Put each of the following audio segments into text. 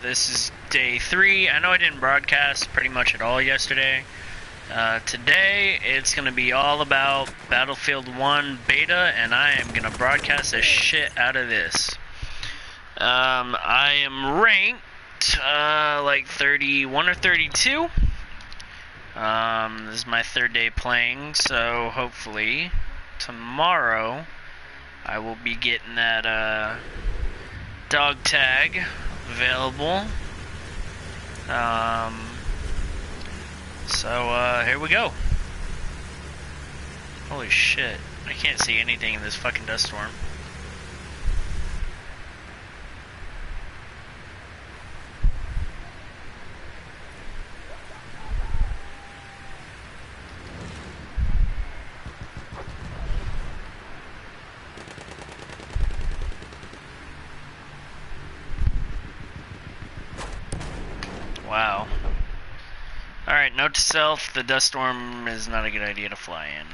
This is day 3. I know I didn't broadcast pretty much at all yesterday. Today, it's going to be all about Battlefield 1 beta, and I am going to broadcast the shit out of this. I am ranked, like 31 or 32. This is my 3rd day playing, so hopefully tomorrow I will be getting that, dog tag available. Here we go. Holy shit. I can't see anything in this fucking dust storm. Wow. Alright, note to self, the dust storm is not a good idea to fly in.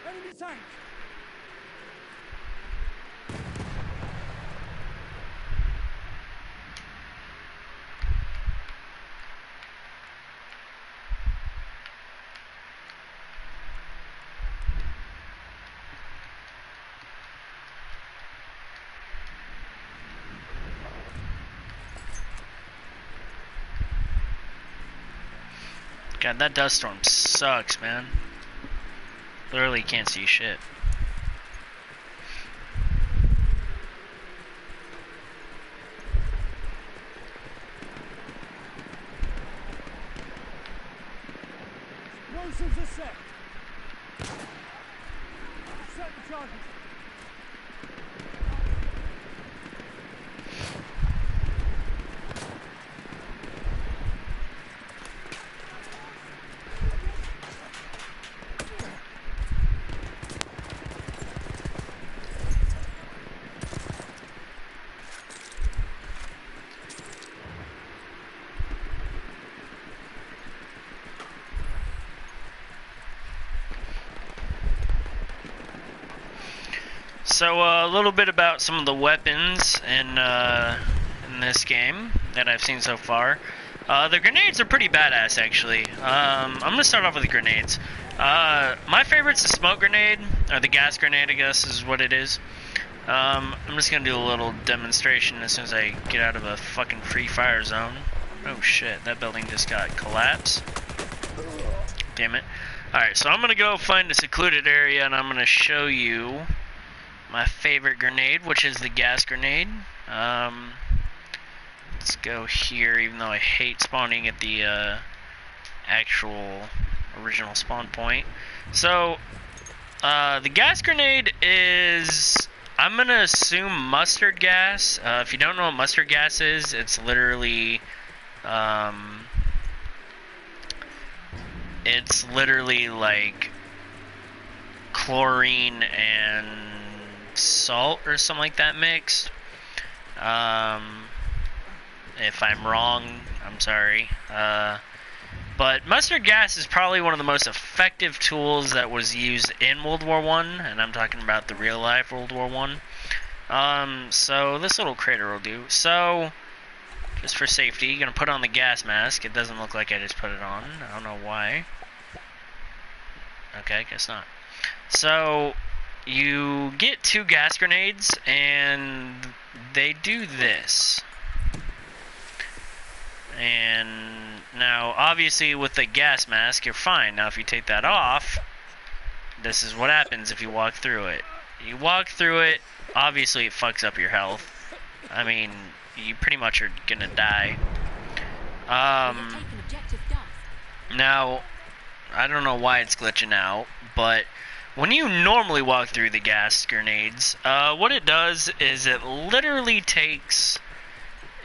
Enemy tank! God, that dust storm sucks, man. Literally can't see shit. Explosives are set. Set the charges. So a little bit about some of the weapons in this game that I've seen so far. The grenades are pretty badass, actually. I'm gonna start off with the grenades. My favorite's the smoke grenade, or the gas grenade, I guess is what it is. I'm just gonna do a little demonstration as soon as I get out of a fucking free fire zone. Oh shit, that building just got collapsed. Damn it. Alright, so I'm gonna go find a secluded area and I'm gonna show you my favorite grenade, which is the gas grenade. Let's go here, even though I hate spawning at the actual original spawn point. So, the gas grenade is, I'm gonna assume mustard gas. If you don't know what mustard gas is, it's literally like chlorine and salt or something like that mixed. If I'm wrong, I'm sorry. But mustard gas is probably one of the most effective tools that was used in World War I, and I'm talking about the real life World War I. So this little crater will do. So, just for safety, you're gonna put on the gas mask. It doesn't look like I just put it on. I don't know why. Okay, guess not. So, you get 2 gas grenades, and they do this. And now, obviously, with the gas mask, you're fine. Now, if you take that off, this is what happens if you walk through it. You walk through it, obviously it fucks up your health. I mean, you pretty much are gonna die. Now, I don't know why it's glitching out, but when you normally walk through the gas grenades, what it does is it literally takes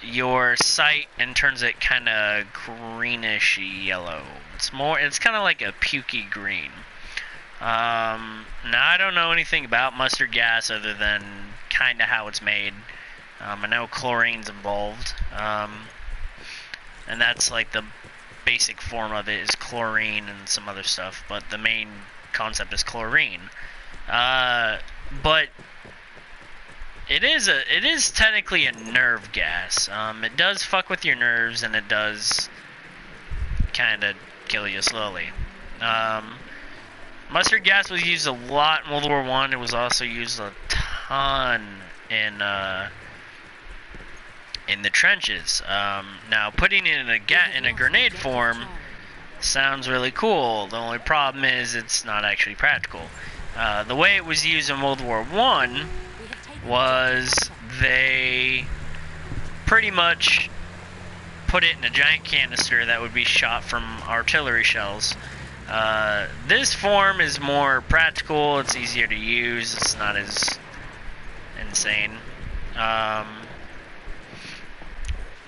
your sight and turns it kind of greenish yellow. It's kind of like a pukey green. Now I don't know anything about mustard gas other than kind of how it's made. I know chlorine's involved, and that's like the basic form of it is chlorine and some other stuff, but the main concept is chlorine. But it is technically a nerve gas. It does fuck with your nerves, and it does kind of kill you slowly. Mustard gas was used a lot in World War I. It was also used a ton in the trenches. Now, putting it in a grenade form sounds really cool. The only problem is it's not actually practical. The way it was used in World War I was they pretty much put it in a giant canister that would be shot from artillery shells. This form is more practical, it's easier to use, it's not as insane. Now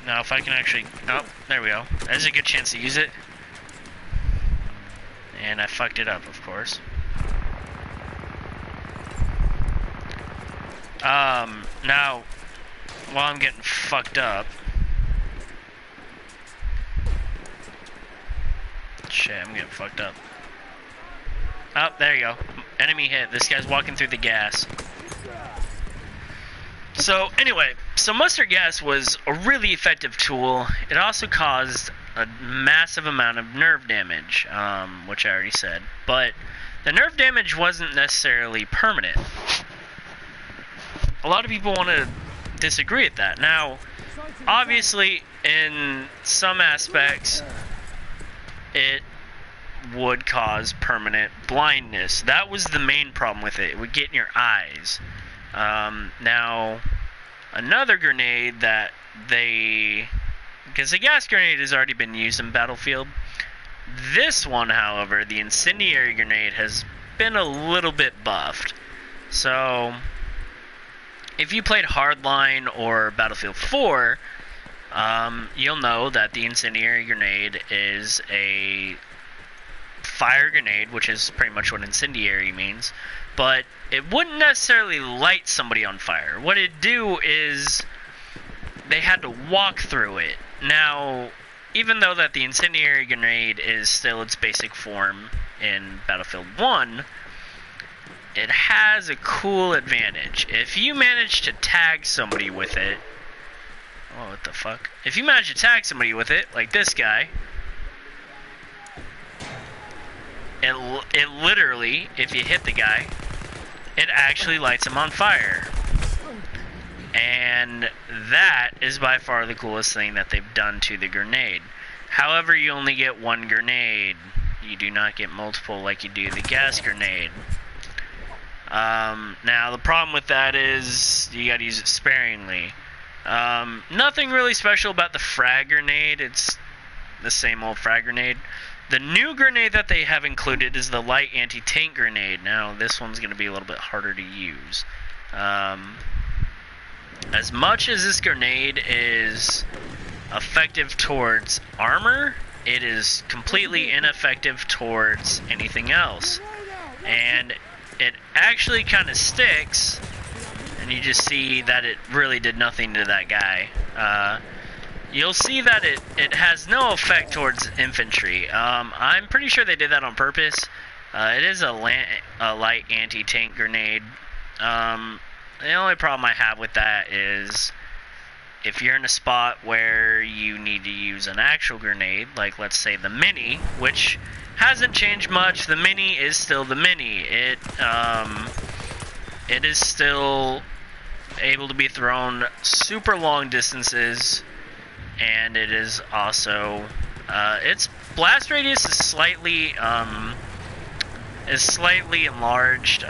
if I can actually, oh, there we go. There's a good chance to use it. And I fucked it up, of course. Now, while I'm getting fucked up, shit, I'm getting fucked up. Oh, there you go. Enemy hit. This guy's walking through the gas. So, anyway, so mustard gas was a really effective tool. It also caused a massive amount of nerve damage, which I already said. But the nerve damage wasn't necessarily permanent. A lot of people want to disagree with that. Now, obviously, in some aspects, it would cause permanent blindness. That was the main problem with it. It would get in your eyes. Now, another grenade that because the gas grenade has already been used in Battlefield. This one, however, the incendiary grenade, has been a little bit buffed. So, if you played Hardline or Battlefield 4, you'll know that the incendiary grenade is a fire grenade, which is pretty much what incendiary means, but it wouldn't necessarily light somebody on fire. What it'd do is they had to walk through it. Now, even though that the incendiary grenade is still its basic form in Battlefield 1, it has a cool advantage. If you manage to tag somebody with it, oh, what the fuck? If you manage to tag somebody with it, like this guy, it literally, if you hit the guy, it actually lights him on fire. And that is by far the coolest thing that they've done to the grenade. However, you only get one grenade. You do not get multiple like you do the gas grenade. Now, the problem with that is you gotta use it sparingly. Nothing really special about the frag grenade. It's the same old frag grenade. The new grenade that they have included is the light anti-tank grenade. Now, this one's going to be a little bit harder to use. As much as this grenade is effective towards armor, it is completely ineffective towards anything else. And it actually kind of sticks, and you just see that it really did nothing to that guy. You'll see that it has no effect towards infantry. I'm pretty sure they did that on purpose. It is a light anti-tank grenade. The only problem I have with that is if you're in a spot where you need to use an actual grenade, like let's say the Mini, which hasn't changed much. The Mini is still the Mini. It is still able to be thrown super long distances. And it is also, its blast radius is slightly enlarged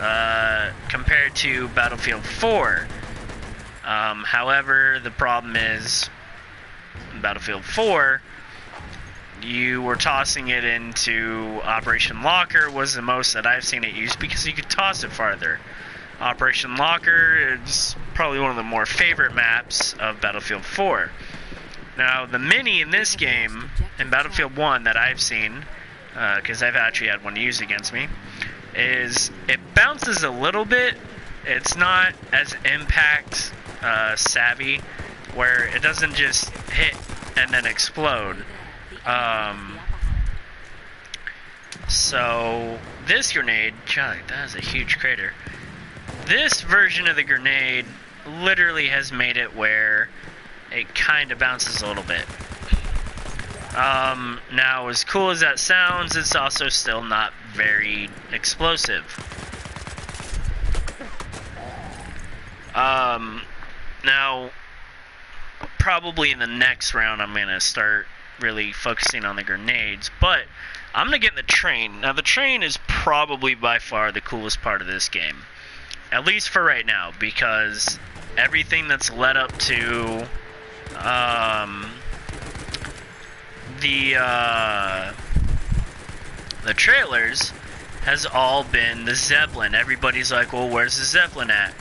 compared to Battlefield 4. However, the problem is, in Battlefield 4, you were tossing it into Operation Locker was the most that I've seen it used because you could toss it farther. Operation Locker is probably one of the more favorite maps of Battlefield 4. Now, the Mini in this game, in Battlefield 1 that I've seen, because I've actually had one used against me, is it bounces a little bit, it's not as impact savvy, where it doesn't just hit and then explode. So this grenade, God, that is a huge crater. This version of the grenade literally has made it where it kind of bounces a little bit. Now, as cool as that sounds, it's also still not very explosive. Now, probably in the next round, I'm gonna start really focusing on the grenades, but I'm gonna get in the train. Now, the train is probably by far the coolest part of this game, at least for right now, because everything that's led up to the trailers has all been the Zeppelin. Everybody's like, well, where's the Zeppelin at?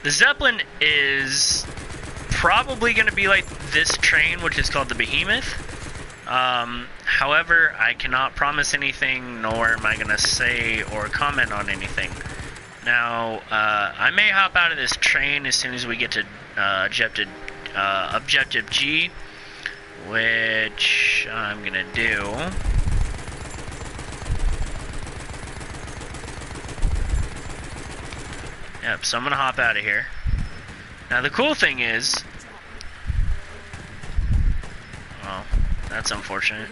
The Zeppelin is probably going to be like this train, which is called the Behemoth. However, I cannot promise anything, nor am I going to say or comment on anything. Now, I may hop out of this train as soon as we get to Objective G, which I'm going to do. Yep, so I'm going to hop out of here. Now, the cool thing is... Well, that's unfortunate.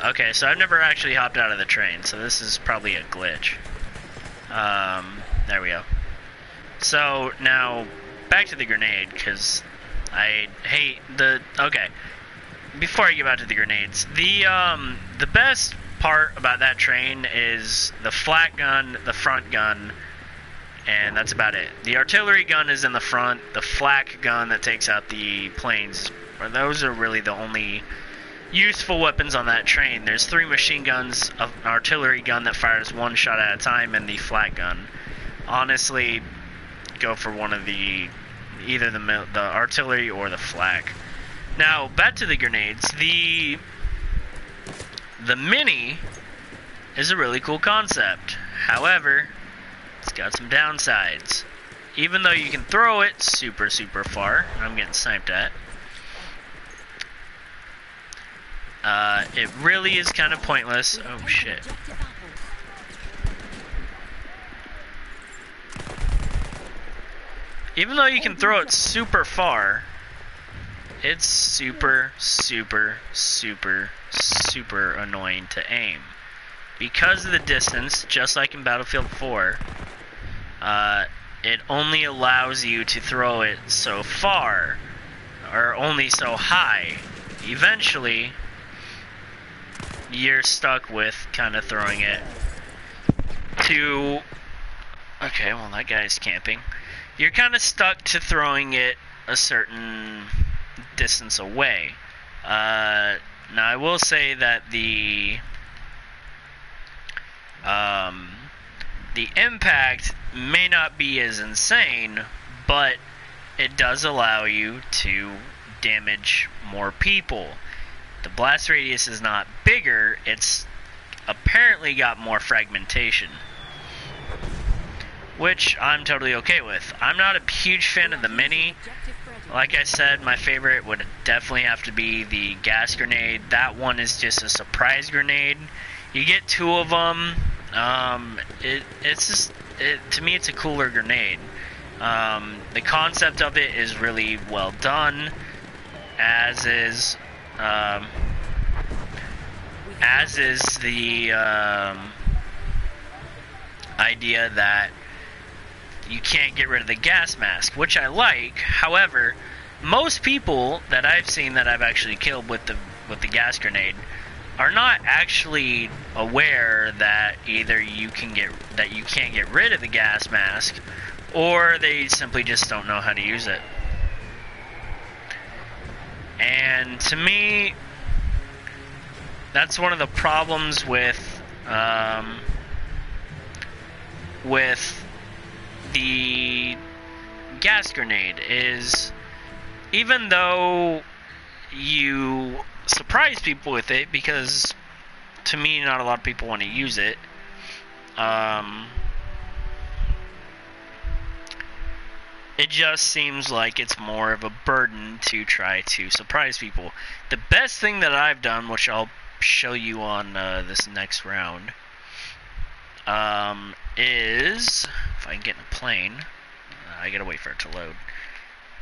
Okay, so I've never actually hopped out of the train, so this is probably a glitch. There we go. So, now, back to the grenade, because I hate the... Okay, before I get back to the grenades, the best part about that train is the flat gun, the front gun, and that's about it. The artillery gun is in the front. The flak gun that takes out the planes, those are really the only useful weapons on that train. There's 3 machine guns, an artillery gun that fires 1 shot at a time, and the flak gun. Honestly, go for one of either the artillery or the flak. Now, back to the grenades. The Mini is a really cool concept. However, it's got some downsides. Even though you can throw it super, super far, I'm getting sniped at. It really is kind of pointless. Oh, shit. Even though you can throw it super far, it's super, super, super, super annoying to aim. Because of the distance, just like in Battlefield 4, it only allows you to throw it so far, or only so high. Eventually, you're stuck with kind of throwing it to... Okay, well, that guy's camping. You're kind of stuck to throwing it a certain distance away. Now, I will say that the impact may not be as insane, but it does allow you to damage more people. The blast radius is not bigger, it's apparently got more fragmentation, which I'm totally okay with. I'm not a huge fan of the Mini. Like I said, my favorite would definitely have to be the gas grenade. That one is just a surprise grenade. You get 2 of them. To me, it's a cooler grenade. The concept of it is really well done, as is the idea that you can't get rid of the gas mask, which I like. However, most people that I've seen that I've actually killed with the gas grenade are not actually aware that either you can't get rid of the gas mask, or they simply just don't know how to use it. And to me, that's one of the problems with the gas grenade is, even though you surprise people with it, because to me not a lot of people want to use it, It just seems like it's more of a burden to try to surprise people. The best thing that I've done, which I'll show you on this next round, is, if I can get in a plane, I gotta wait for it to load,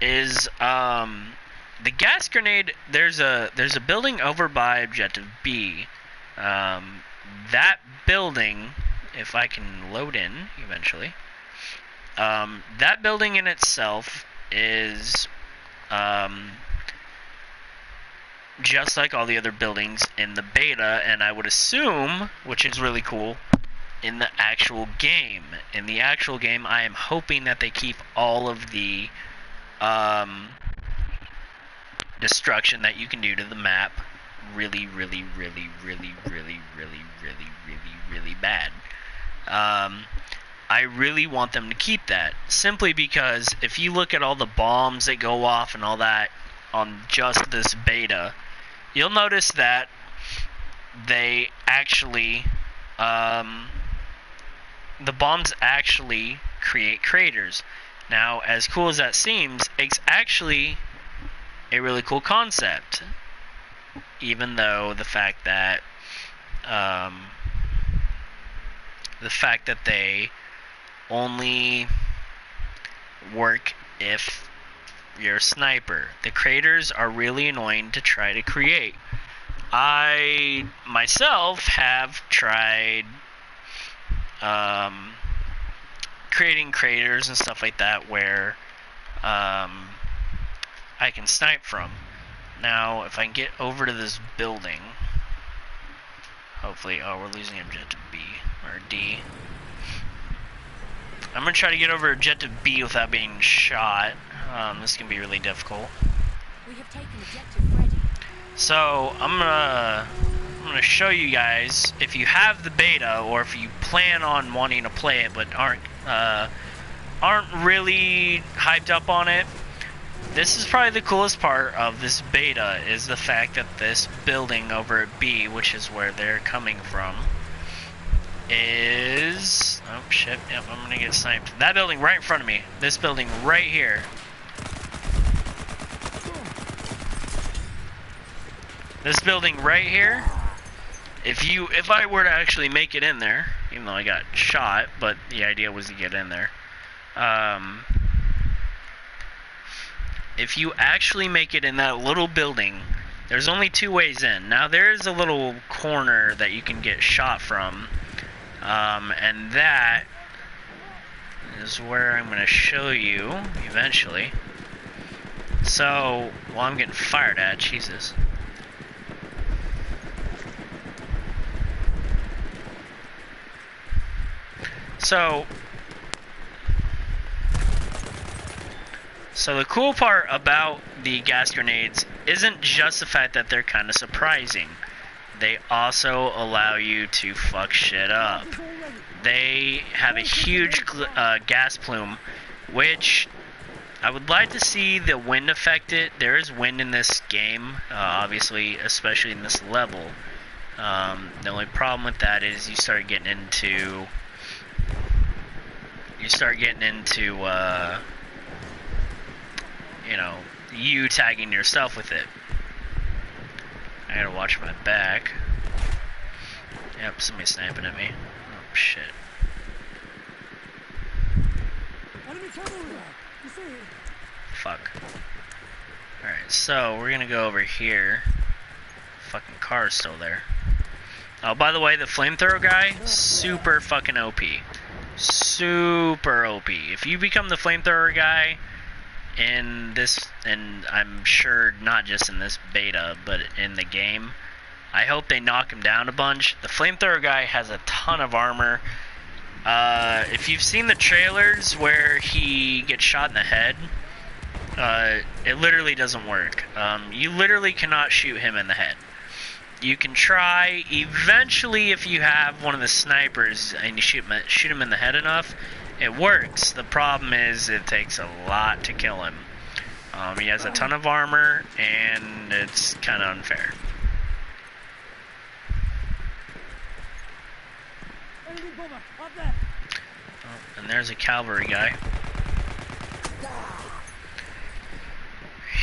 is the gas grenade. There's a building over by objective B. That building, if I can load in eventually, that building in itself is just like all the other buildings in the beta, and I would assume, which is really cool, in the actual game. In the actual game, I am hoping that they keep all of the destruction that you can do to the map really bad. I really want them to keep that, simply because if you look at all the bombs that go off and all that on just this beta, you'll notice that they actually, the bombs actually create craters. Now, as cool as that seems, it's actually a really cool concept, even though the fact that they only work if you're a sniper. The craters are really annoying to try to create. I myself have tried creating craters and stuff like that where I can snipe from. Now, if I can get over to this building, hopefully, oh, we're losing objective B, or D. I'm going to try to get over objective B without being shot. This can be really difficult. We have taken objective Freddy. So, I'm gonna show you guys, if you have the beta, or if you plan on wanting to play it but aren't really hyped up on it, this is probably the coolest part of this beta, is the fact that this building over at B, which is where they're coming from, is... oh shit, yep, I'm gonna get sniped. That building right in front of me, this building right here. This building right here, if I were to actually make it in there, even though I got shot, but the idea was to get in there, if you actually make it in that little building, there's only two ways in. Now, there's a little corner that you can get shot from, and that is where I'm going to show you eventually. So, well, I'm getting fired at, Jesus. So the cool part about the gas grenades isn't just the fact that they're kind of surprising. They also allow you to fuck shit up. They have a huge gas plume, which I would like to see the wind affect it. There is wind in this game, obviously, especially in this level. The only problem with that is you start getting into you know, you tagging yourself with it. I gotta watch my back. Yep, somebody's sniping at me. Oh shit. Fuck. Alright, so we're gonna go over here. Fucking car's still there. Oh, by the way, the flamethrower guy, super fucking OP. Super OP. If you become the flamethrower guy in this, and I'm sure not just in this beta, but in the game, I hope they knock him down a bunch. The flamethrower guy has a ton of armor. If you've seen the trailers where he gets shot in the head, it literally doesn't work. You literally cannot shoot him in the head. You can try, eventually, if you have one of the snipers and you shoot him in the head enough, it works. The problem is it takes a lot to kill him. He has a ton of armor, and it's kind of unfair. And there's a cavalry guy.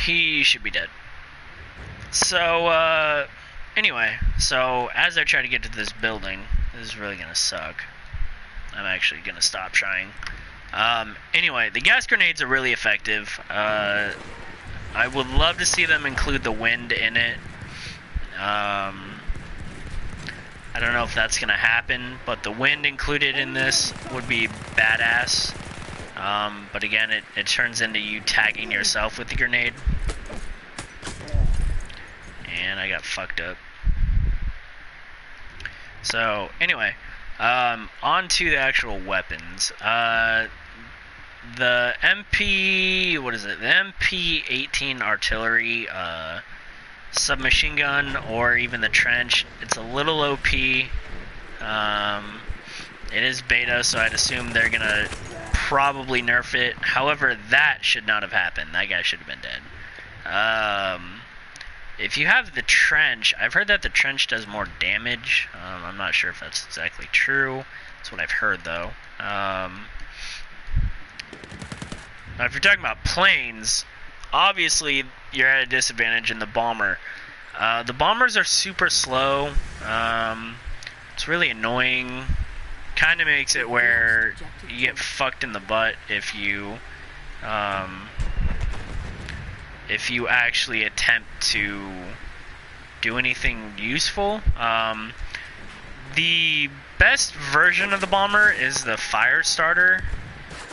He should be dead. So, anyway, so as I try to get to this building, this is really gonna suck. I'm actually gonna stop trying. Anyway, the gas grenades are really effective. I would love to see them include the wind in it. I don't know if that's gonna happen, but the wind included in this would be badass. But again, it turns into you tagging yourself with the grenade. And I got fucked up. So, anyway, on to the actual weapons. The MP, what is it? The MP-18 artillery, submachine gun, or even the trench, it's a little OP. It is beta, so I'd assume they're gonna probably nerf it. However, that should not have happened. That guy should have been dead. If you have the trench, I've heard that the trench does more damage. I'm not sure if that's exactly true. That's what I've heard, though. Now, if you're talking about planes, obviously you're at a disadvantage in the bomber. The bombers are super slow. It's really annoying. Kind of makes it where you get fucked in the butt if you actually attempt to do anything useful. The best version of the bomber is the fire starter.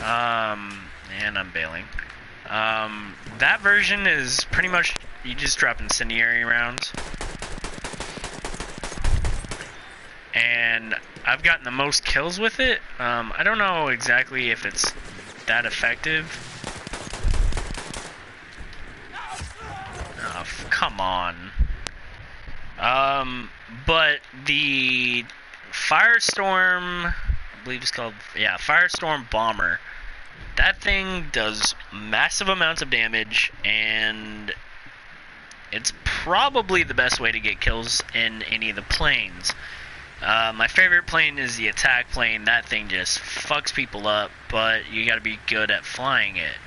And I'm bailing. That version is pretty much, you just drop incendiary rounds. And I've gotten the most kills with it. I don't know exactly if it's that effective. Oh, come on. But the Firestorm, I believe it's called, yeah, Firestorm Bomber. That thing does massive amounts of damage, and it's probably the best way to get kills in any of the planes. My favorite plane is the attack plane. That thing just fucks people up, but you gotta be good at flying it.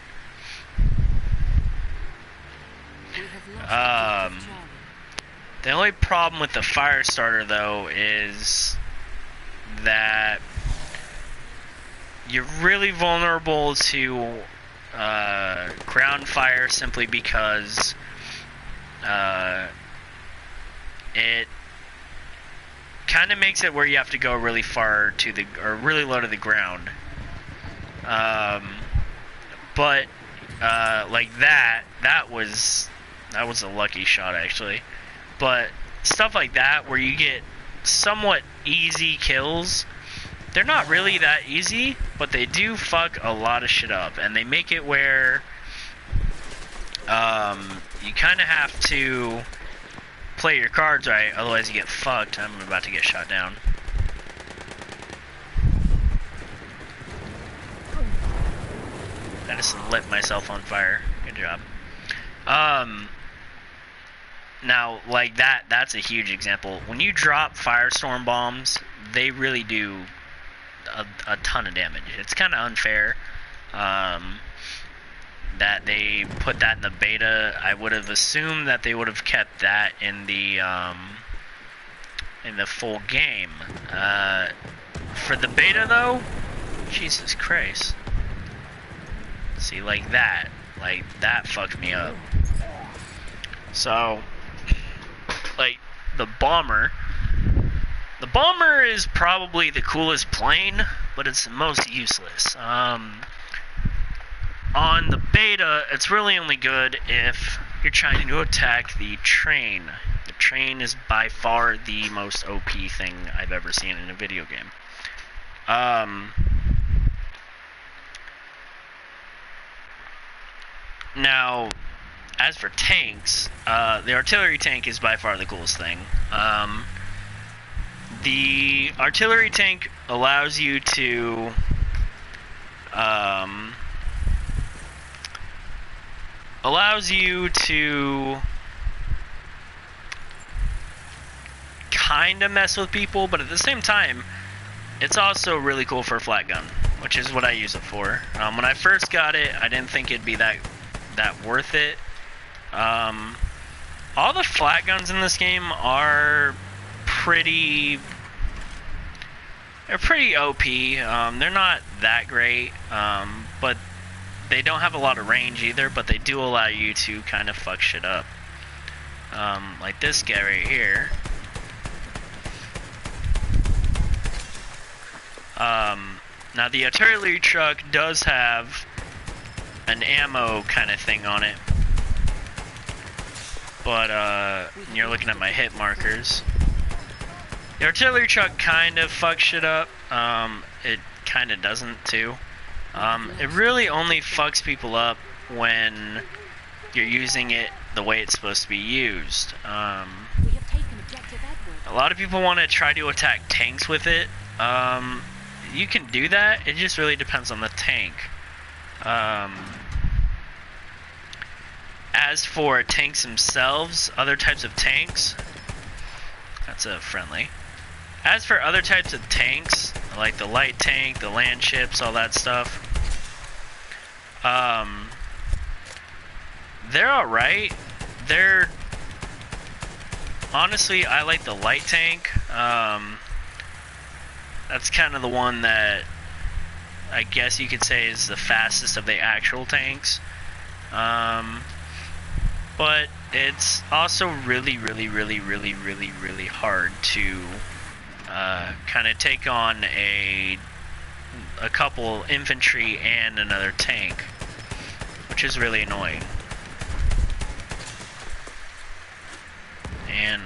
The only problem with the fire starter, though, is that you're really vulnerable to ground fire simply because it kind of makes it where you have to go really far to the, or really low to the ground. But like that was a lucky shot, actually. But stuff like that where you get somewhat easy kills, they're not really that easy, but they do fuck a lot of shit up, and they make it where you kind of have to play your cards right, otherwise you get fucked. I'm about to get shot down. I just lit myself on fire. Good job. Now, like that's a huge example. When you drop firestorm bombs, they really do a ton of damage. It's kind of unfair that they put that in the beta. I would have assumed that they would have kept that in the full game. For the beta, though, Jesus Christ. See, like that fucked me up. So, like, the bomber is probably the coolest plane, but it's the most useless. On the beta, it's really only good if you're trying to attack the train. The train is by far the most OP thing I've ever seen in a video game. Now, as for tanks, the artillery tank is by far the coolest thing. The artillery tank allows you to kind of mess with people, but at the same time, it's also really cool for a flat gun. which is what I use it for. When I first got it, I didn't think it'd be that worth it. All the flat guns in this game are pretty OP. They're not that great, but they don't have a lot of range either, but they do allow you to kind of fuck shit up. Like this guy right here. Now the artillery truck does have an ammo kind of thing on it, but you're looking at my hit markers. The artillery truck kind of fucks shit up. It kind of doesn't too. It really only fucks people up when you're using it the way it's supposed to be used. We have taken objective Edward. A lot of people want to try to attack tanks with it. You can do that, it just really depends on the tank. As for tanks themselves, other types of tanks, that's a friendly. As for other types of tanks, like the light tank, the land ships, all that stuff, they're alright. They're, honestly, I like the light tank. That's kind of the one that I guess you could say is the fastest of the actual tanks. But it's also really hard to kind of take on a couple infantry and another tank, which is really annoying. And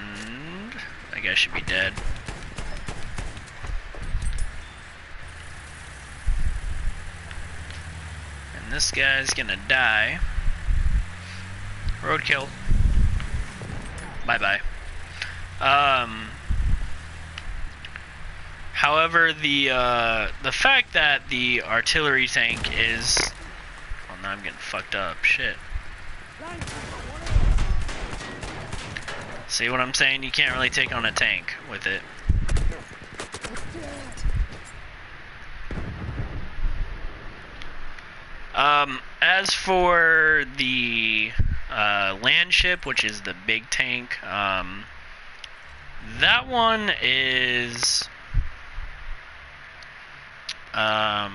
I guess I should be dead. And this guy's gonna die. Roadkill. Bye-bye. However, the fact that the artillery tank is... Well, now I'm getting fucked up. Shit. See what I'm saying? You can't really take on a tank with it. As for the land ship, which is the big tank, that one is that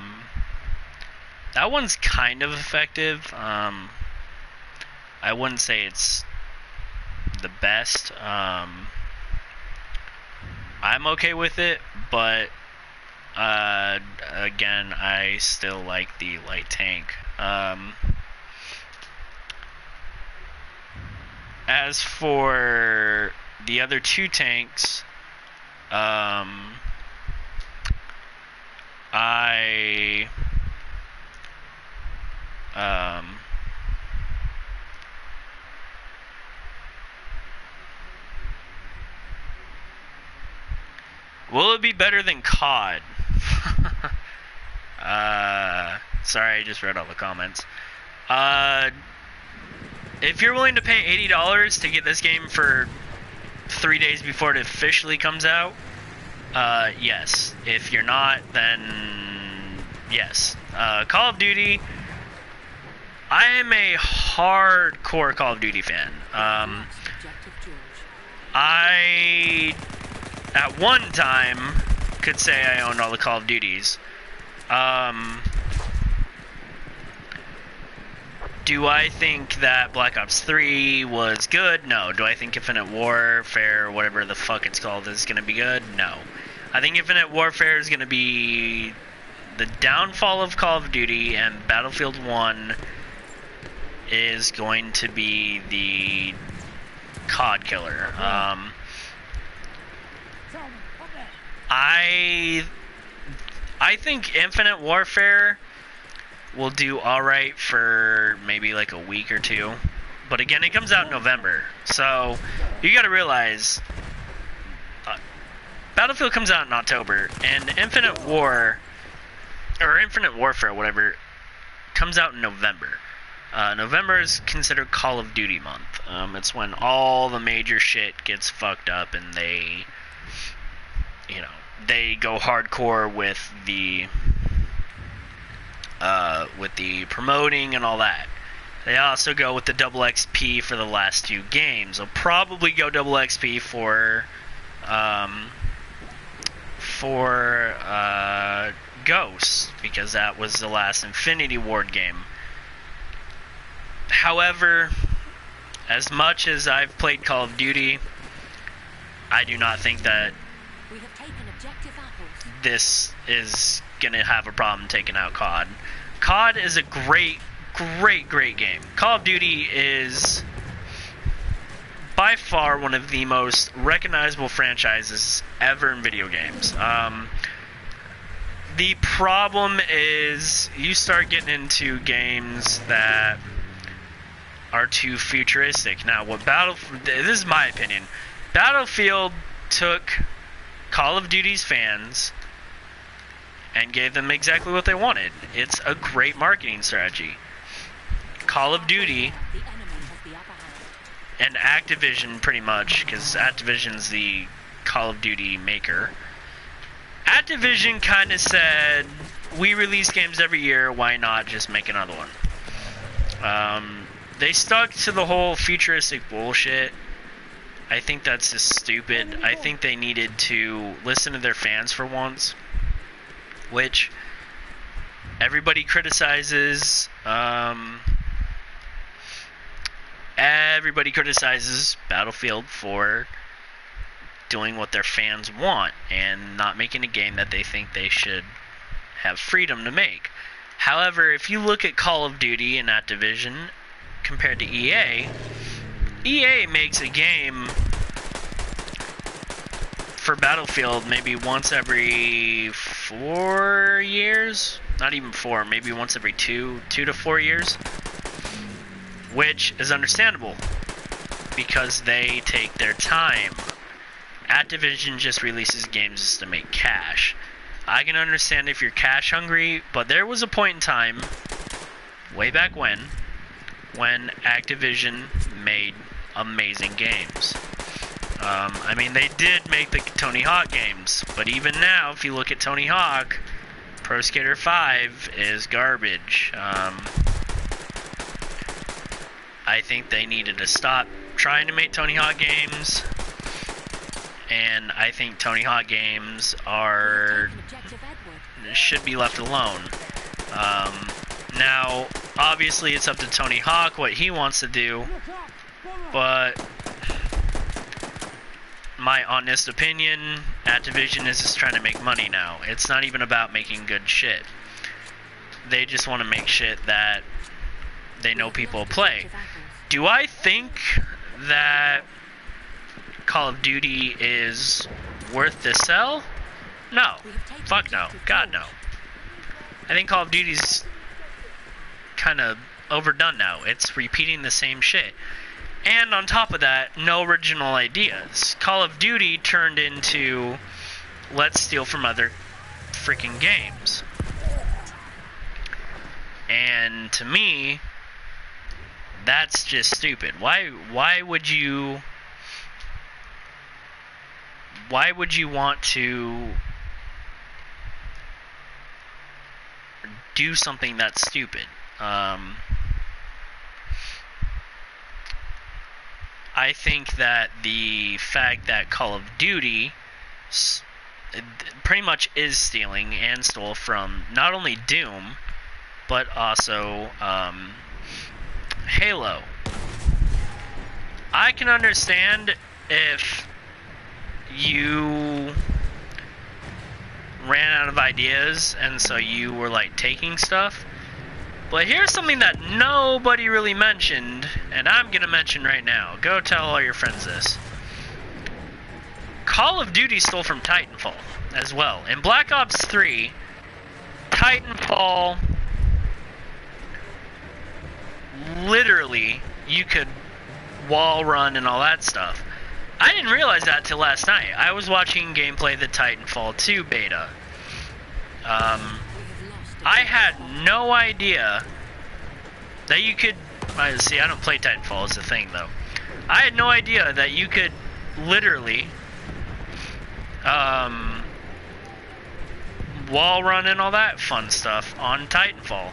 one's kind of effective. I wouldn't say it's the best. I'm okay with it, but again, I still like the light tank. As for the other two tanks, will it be better than COD? Sorry, I just read all the comments. If you're willing to pay $80 to get this game for 3 days before it officially comes out, yes. If you're not, then yes. Call of Duty, I am a hardcore Call of Duty fan. I, at one time, could say I owned all the Call of Duties. Do I think that Black Ops 3 was good? No. Do I think Infinite Warfare, whatever the fuck it's called, is going to be good? No. I think Infinite Warfare is going to be the downfall of Call of Duty, and Battlefield 1 is going to be the COD killer. I think Infinite Warfare will do alright for maybe like a week or two. But again, it comes out in November. So, you gotta realize, Battlefield comes out in October, and Infinite Warfare, whatever, comes out in November. November is considered Call of Duty month. It's when all the major shit gets fucked up and they, you know, they go hardcore with the with the promoting and all that. They also go with the double XP for the last 2 games. They'll probably go double XP for Ghost, because that was the last Infinity Ward game. However, as much as I've played Call of Duty, I do not think that We have taken objective apples. this is going to have a problem taking out COD. COD is a great game. Call of Duty is by far one of the most recognizable franchises ever in video games. The problem is you start getting into games that are too futuristic. Now, this is my opinion. Battlefield took Call of Duty's fans and gave them exactly what they wanted. It's a great marketing strategy. Call of Duty The enemy has the upper hand. and Activision, pretty much, because Activision's the Call of Duty maker. Activision kind of said, we release games every year, why not just make another one? They stuck to the whole futuristic bullshit. I think that's just stupid. I think they needed to listen to their fans for once, which everybody criticizes. Everybody criticizes Battlefield for doing what their fans want and not making a game that they think they should have freedom to make. However, if you look at Call of Duty and Activision compared to EA makes a game for Battlefield maybe once every 4 years, not even 4, maybe once every 2 to 4 years, which is understandable because they take their time. Activision just releases games just to make cash. I can understand if you're cash hungry, but there was a point in time, way back when Activision made amazing games. I mean, they did make the Tony Hawk games, but even now, if you look at Tony Hawk, Pro Skater 5 is garbage. I think they needed to stop trying to make Tony Hawk games, and I think Tony Hawk games Taken objective Edward. should be left alone. Now, obviously, it's up to Tony Hawk what he wants to do, but my honest opinion, Activision is just trying to make money now. It's not even about making good shit. They just want to make shit that they know people will play. Do I think that Call of Duty is worth the sell? No. Fuck no. God no. I think Call of Duty's kind of overdone now. It's repeating the same shit. And on top of that, no original ideas. Call of Duty turned into let's steal from other freaking games. And to me, that's just stupid. Why would you want to do something that's stupid? I think that the fact that Call of Duty pretty much is stealing and stole from not only Doom, but also Halo. I can understand if you ran out of ideas and so you were like taking stuff. But here's something that nobody really mentioned, and I'm gonna mention right now. Go tell all your friends this. Call of Duty stole from Titanfall as well. In Black Ops 3, Titanfall, literally, you could wall run and all that stuff. I didn't realize that till last night. I was watching gameplay of the Titanfall 2 beta. I had no idea that you could... See, I don't play Titanfall as a thing, though. I had no idea that you could wall run and all that fun stuff on Titanfall.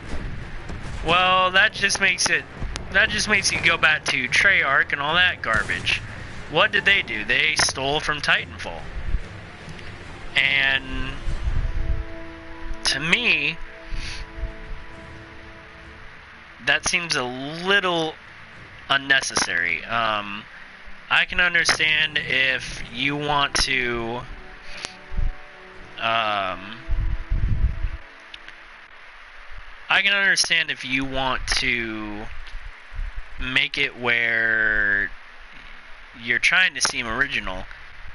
Well, that just makes you go back to Treyarch and all that garbage. What did they do? They stole from Titanfall. And to me, that seems a little unnecessary. I can understand if you want to make it where you're trying to seem original,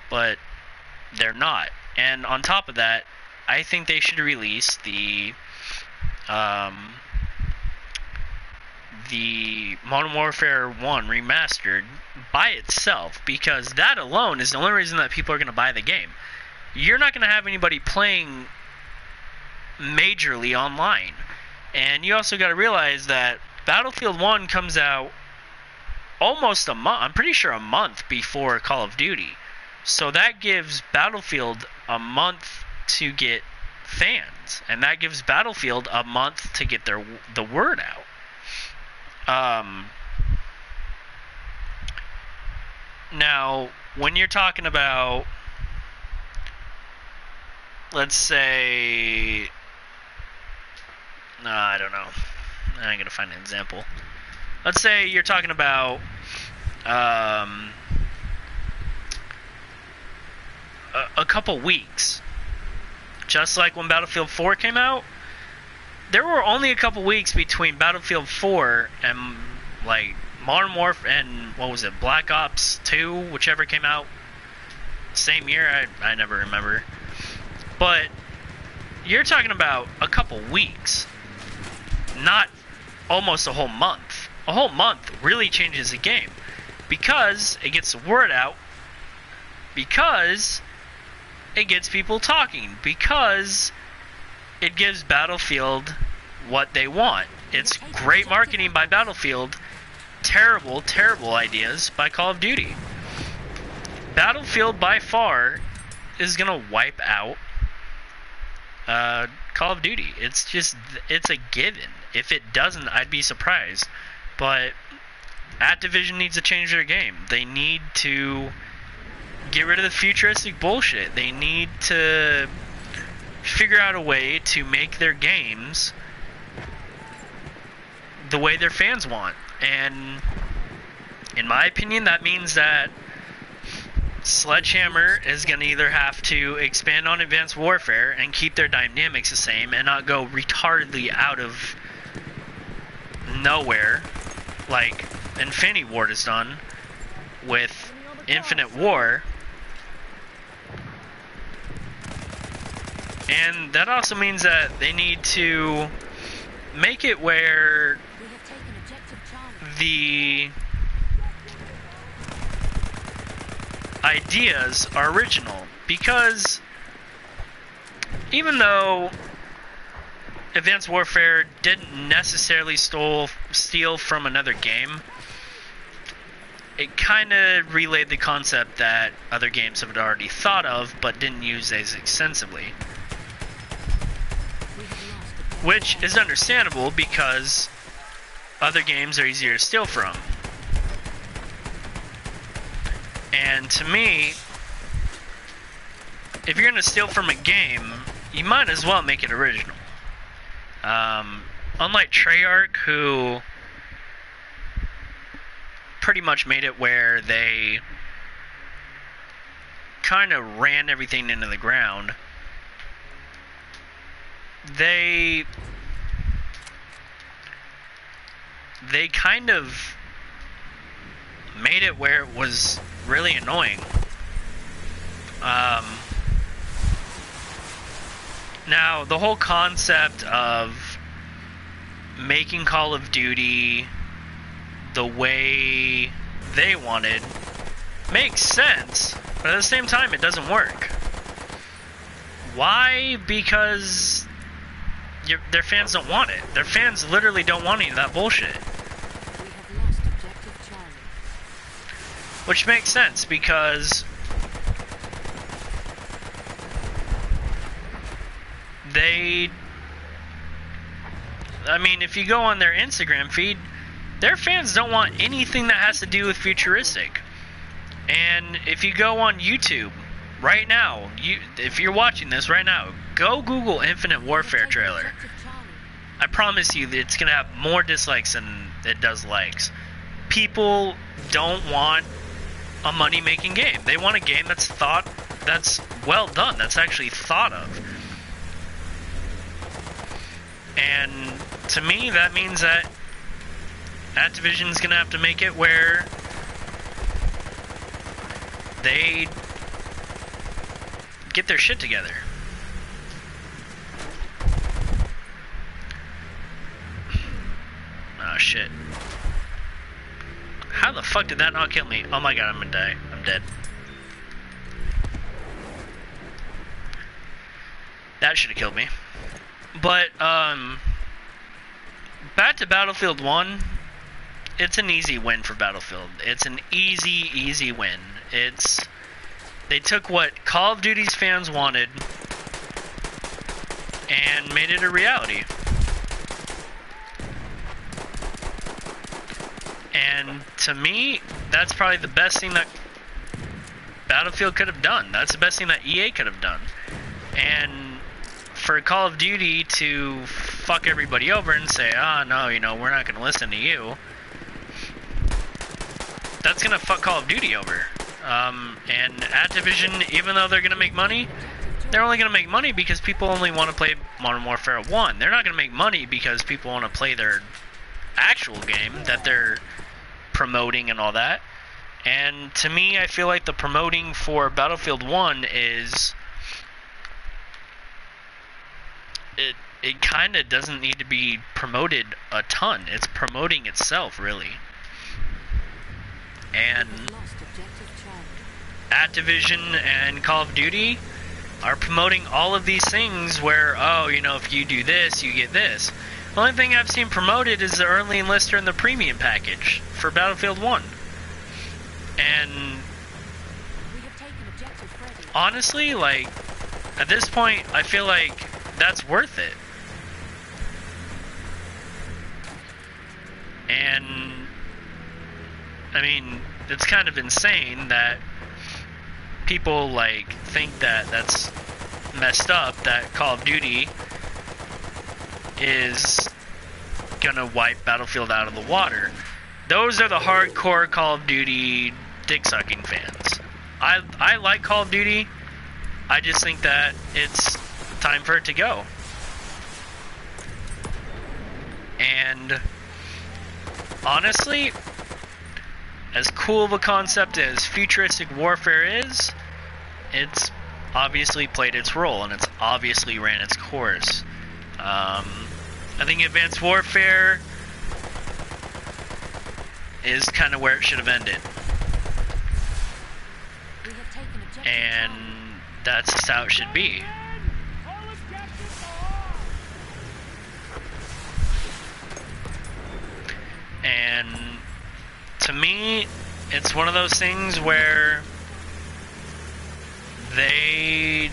but they're not. And on top of that, I think they should release the Modern Warfare 1 remastered by itself, because that alone is the only reason that people are going to buy the game. You're not going to have anybody playing majorly online. And you also got to realize that Battlefield 1 comes out almost a month, I'm pretty sure a month before Call of Duty. So that gives Battlefield a month to get fans, and that gives Battlefield a month to get the word out. Now, when you're talking about, let's say, I don't know, I ain't gonna find an example. Let's say you're talking about a couple weeks, just like when Battlefield 4 came out. There were only a couple weeks between Battlefield 4 and like Modern Warfare and what was it, Black Ops 2, whichever came out same year. I never remember. But you're talking about a couple weeks, not almost a whole month. A whole month really changes the game, because it gets the word out, because it gets people talking, because it gives Battlefield what they want. It's great marketing by Battlefield, terrible, terrible ideas by Call of Duty. Battlefield by far is gonna wipe out Call of Duty. It's a given. If it doesn't, I'd be surprised. But Activision needs to change their game. They need to get rid of the futuristic bullshit. They need to figure out a way to make their games the way their fans want. And in my opinion, that means that Sledgehammer is going to either have to expand on Advanced Warfare and keep their dynamics the same and not go retardedly out of nowhere like Infinity Ward has done with Infinite War. And that also means that they need to make it where the ideas are original. Because even though Advanced Warfare didn't necessarily steal from another game, it kind of relayed the concept that other games have already thought of but didn't use as extensively. Which is understandable, because other games are easier to steal from. And to me, if you're going to steal from a game, you might as well make it original. Unlike Treyarch, who pretty much made it where they kind of ran everything into the ground, they kind of made it where it was really annoying. Now, the whole concept of making Call of Duty the way they wanted makes sense, but at the same time, it doesn't work. Why? Because their fans don't want it. Their fans literally don't want any of that bullshit. Which makes sense, because I mean, if you go on their Instagram feed, their fans don't want anything that has to do with futuristic. And if you go on YouTube right now, if you're watching this right now, go Google Infinite Warfare trailer. I promise you that it's going to have more dislikes than it does likes. People don't want a money-making game. They want a game that's well done, that's actually thought of. And to me, that means that Activision's going to have to make it where they get their shit together. Oh shit. How the fuck did that not kill me? Oh my god, I'm gonna die. I'm dead. That should have killed me. But, back to Battlefield 1, it's an easy win for Battlefield. It's an easy win. They took what Call of Duty's fans wanted and made it a reality. And to me, that's probably the best thing that Battlefield could have done. That's the best thing that EA could have done. And for Call of Duty to fuck everybody over and say, oh no, we're not going to listen to you, that's going to fuck Call of Duty over. And Activision, even though they're going to make money, they're only going to make money because people only want to play Modern Warfare 1. They're not going to make money because people want to play their actual game that they're promoting and all that. And to me, I feel like the promoting for Battlefield 1 is... It kind of doesn't need to be promoted a ton. It's promoting itself, really. And Activision and Call of Duty are promoting all of these things where, oh, if you do this, you get this. The only thing I've seen promoted is the early enlister and the premium package for Battlefield 1. And honestly, like, at this point, I feel like that's worth it. And I mean, it's kind of insane that people like think that that's messed up, that Call of Duty is gonna wipe Battlefield out of the water. Those are the hardcore Call of Duty dick-sucking fans. I like Call of Duty. I just think that it's time for it to go. And honestly, as cool of a concept as futuristic warfare is, it's obviously played its role and it's obviously ran its course. I think Advanced Warfare is kind of where it should have ended. And that's just how it should be. And to me, it's one of those things where they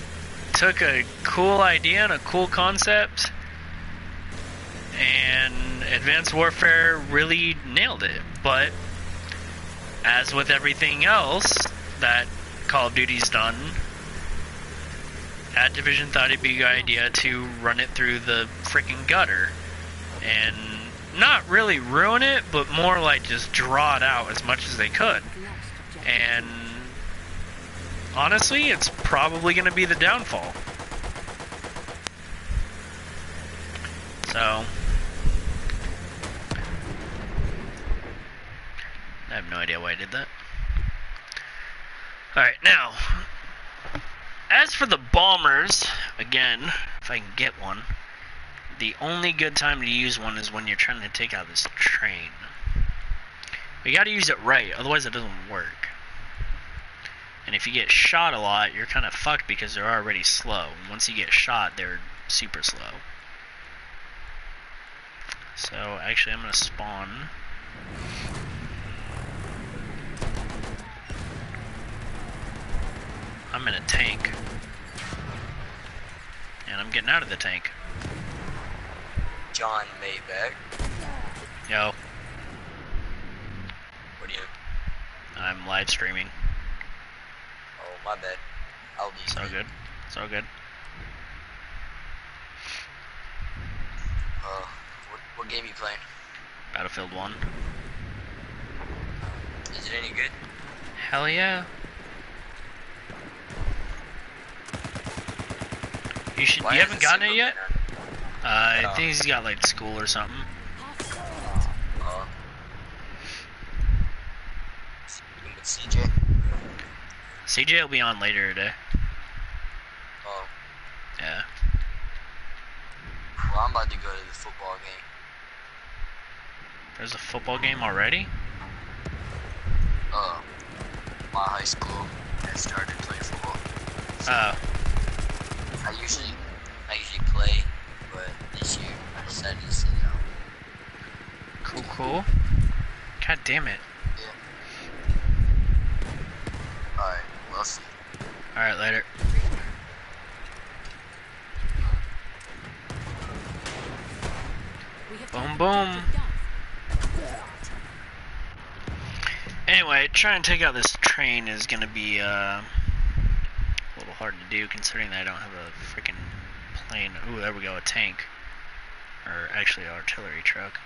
took a cool idea and a cool concept, and Advanced Warfare really nailed it. But as with everything else that Call of Duty's done, Activision thought it'd be a good idea to run it through the freaking gutter and not really ruin it, but more like just draw it out as much as they could. And honestly, it's probably going to be the downfall. So I have no idea why I did that. Alright, now, as for the bombers, again, if I can get one, the only good time to use one is when you're trying to take out this train. But you gotta use it right, otherwise it doesn't work. And if you get shot a lot, you're kind of fucked because they're already slow. Once you get shot, they're super slow. So, actually, I'm gonna spawn. I'm in a tank. and I'm getting out of the tank. Jon-maybach. Yo, What are you? I'm live streaming. Oh, my bad. I'll leave. So good. So good. What game you playing? Battlefield 1. Is it any good? Hell yeah. You should. Why You is haven't it gotten it single yet? man I think he's got like school or something. on? With CJ? CJ will be on later today. Oh. Yeah. Well, I'm about to go to the football game. There's a football game already? My high school has started playing football. Oh. I usually play, but this year I decided to sit out. Cool, cool. God damn it. Yeah. Alright, we'll see. Alright, later. Boom, boom. Anyway, trying to take out this train is gonna be a little hard to do considering that I don't have a freaking plane. Ooh, there we go, a tank. Or actually, an artillery truck.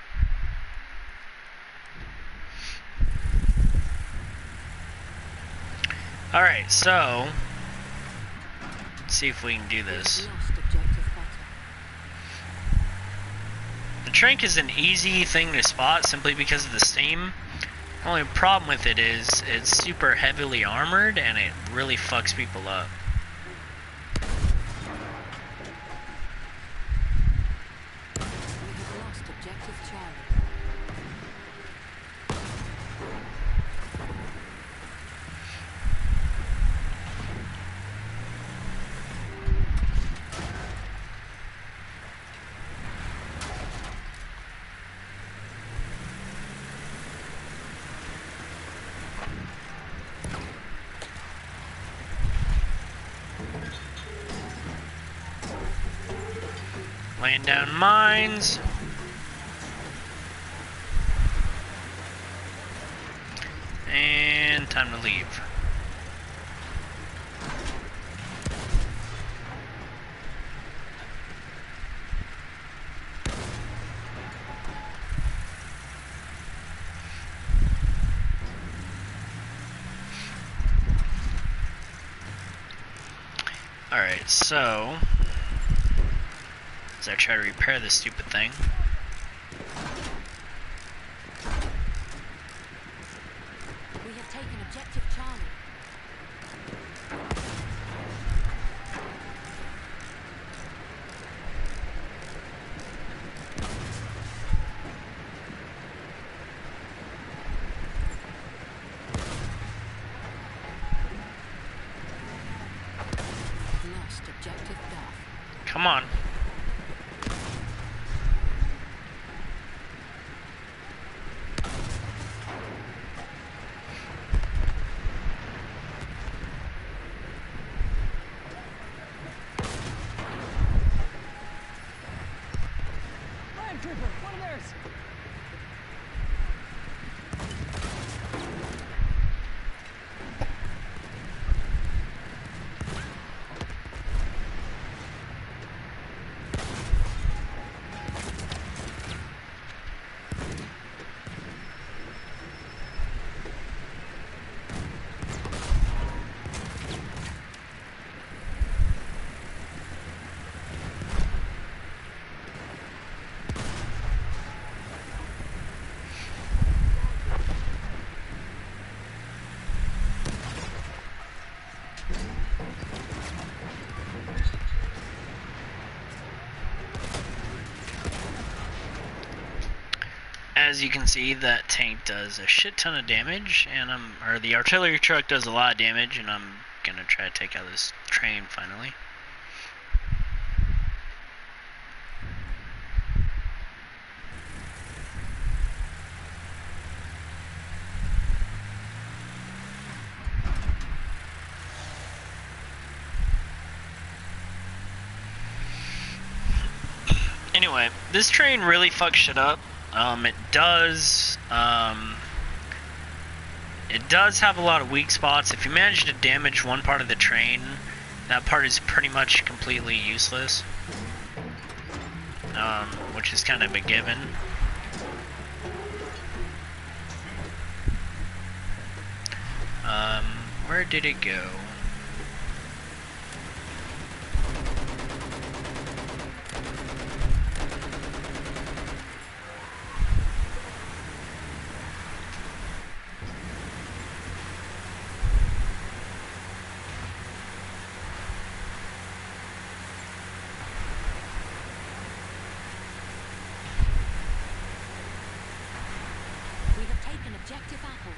Alright, so let's see if we can do this. The tank is an easy thing to spot simply because of the steam. The only problem with it is it's super heavily armored and it really fucks people up. Laying down mines. And time to leave. Alright, so as I try to repair this stupid thing. We have taken objective Charlie. Lost objective Duff. Come on. As you can see, that tank does a shit ton of damage, and or the artillery truck does a lot of damage, and I'm gonna try to take out this train finally. Anyway, this train really fucks shit up. It does have a lot of weak spots. If you manage to damage one part of the train, that part is pretty much completely useless. Which is kind of a given. Where did it go? We have taken objective apples.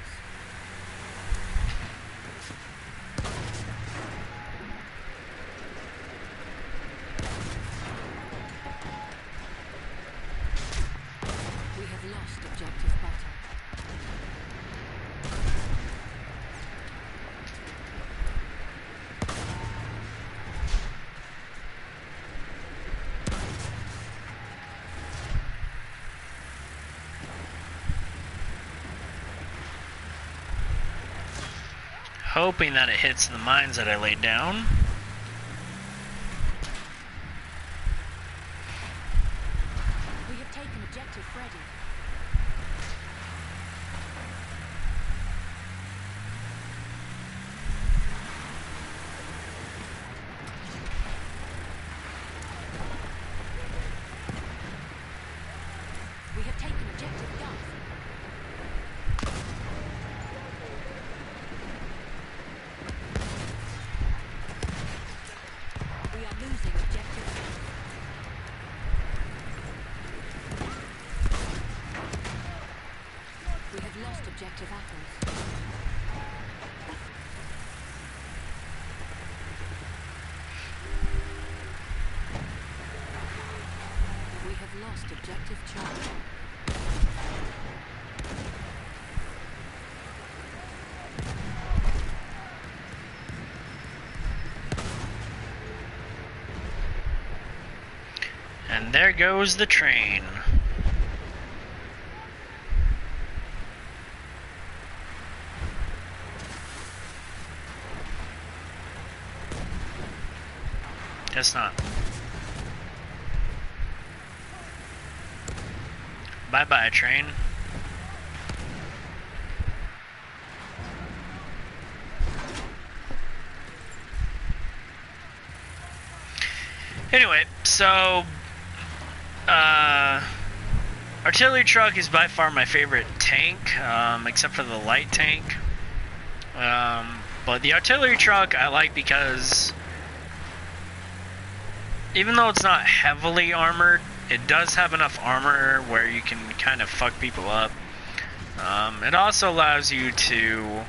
We have lost objective butter. Hoping that it hits the mines that I laid down. We have taken objective Freddy. We have taken objective Duff. We are losing objective Duff. We have lost objective apples. We have lost objective Charlie. And there goes the train. Guess not. Bye-bye, train. Anyway, so artillery truck is by far my favorite tank, except for the light tank. But the artillery truck I like because even though it's not heavily armored, it does have enough armor where you can kind of fuck people up. It also allows you to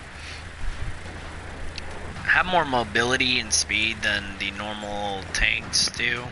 have more mobility and speed than the normal tanks do.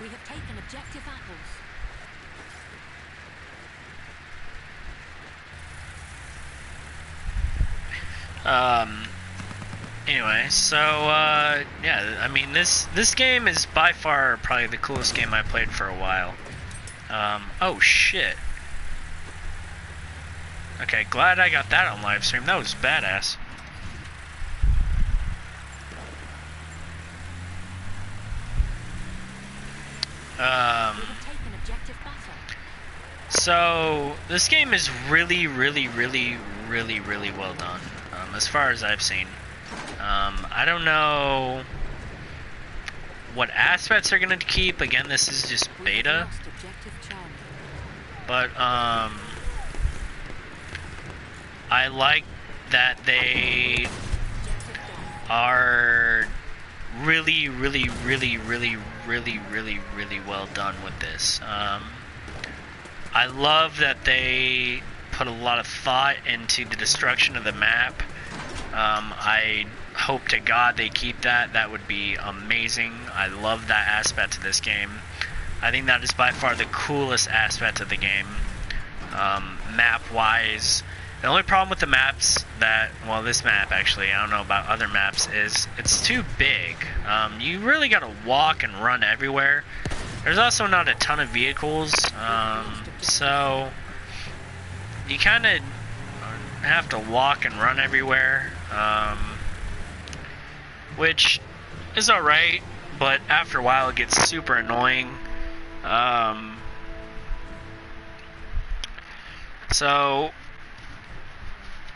We have taken objective apples. Anyway, so yeah, I mean this game is by far probably the coolest game I played for a while. Oh shit. Okay, glad I got that on live stream. That was badass. We have taken objective butter. So this game is really well done, as far as I've seen. I don't know what aspects are gonna keep. Again, this is just We have beta, lost objective Charlie. but I like that they Objective Duff. are really well done with this. I love that they put a lot of thought into the destruction of the map. I hope to God they keep that. That would be amazing. I love that aspect of this game. I think that is by far the coolest aspect of the game, map-wise. The only problem with the maps well, this map actually, I don't know about other maps, is it's too big. You really gotta walk and run everywhere. There's also not a ton of vehicles, so you kind of have to walk and run everywhere, which is alright, but after a while it gets super annoying. So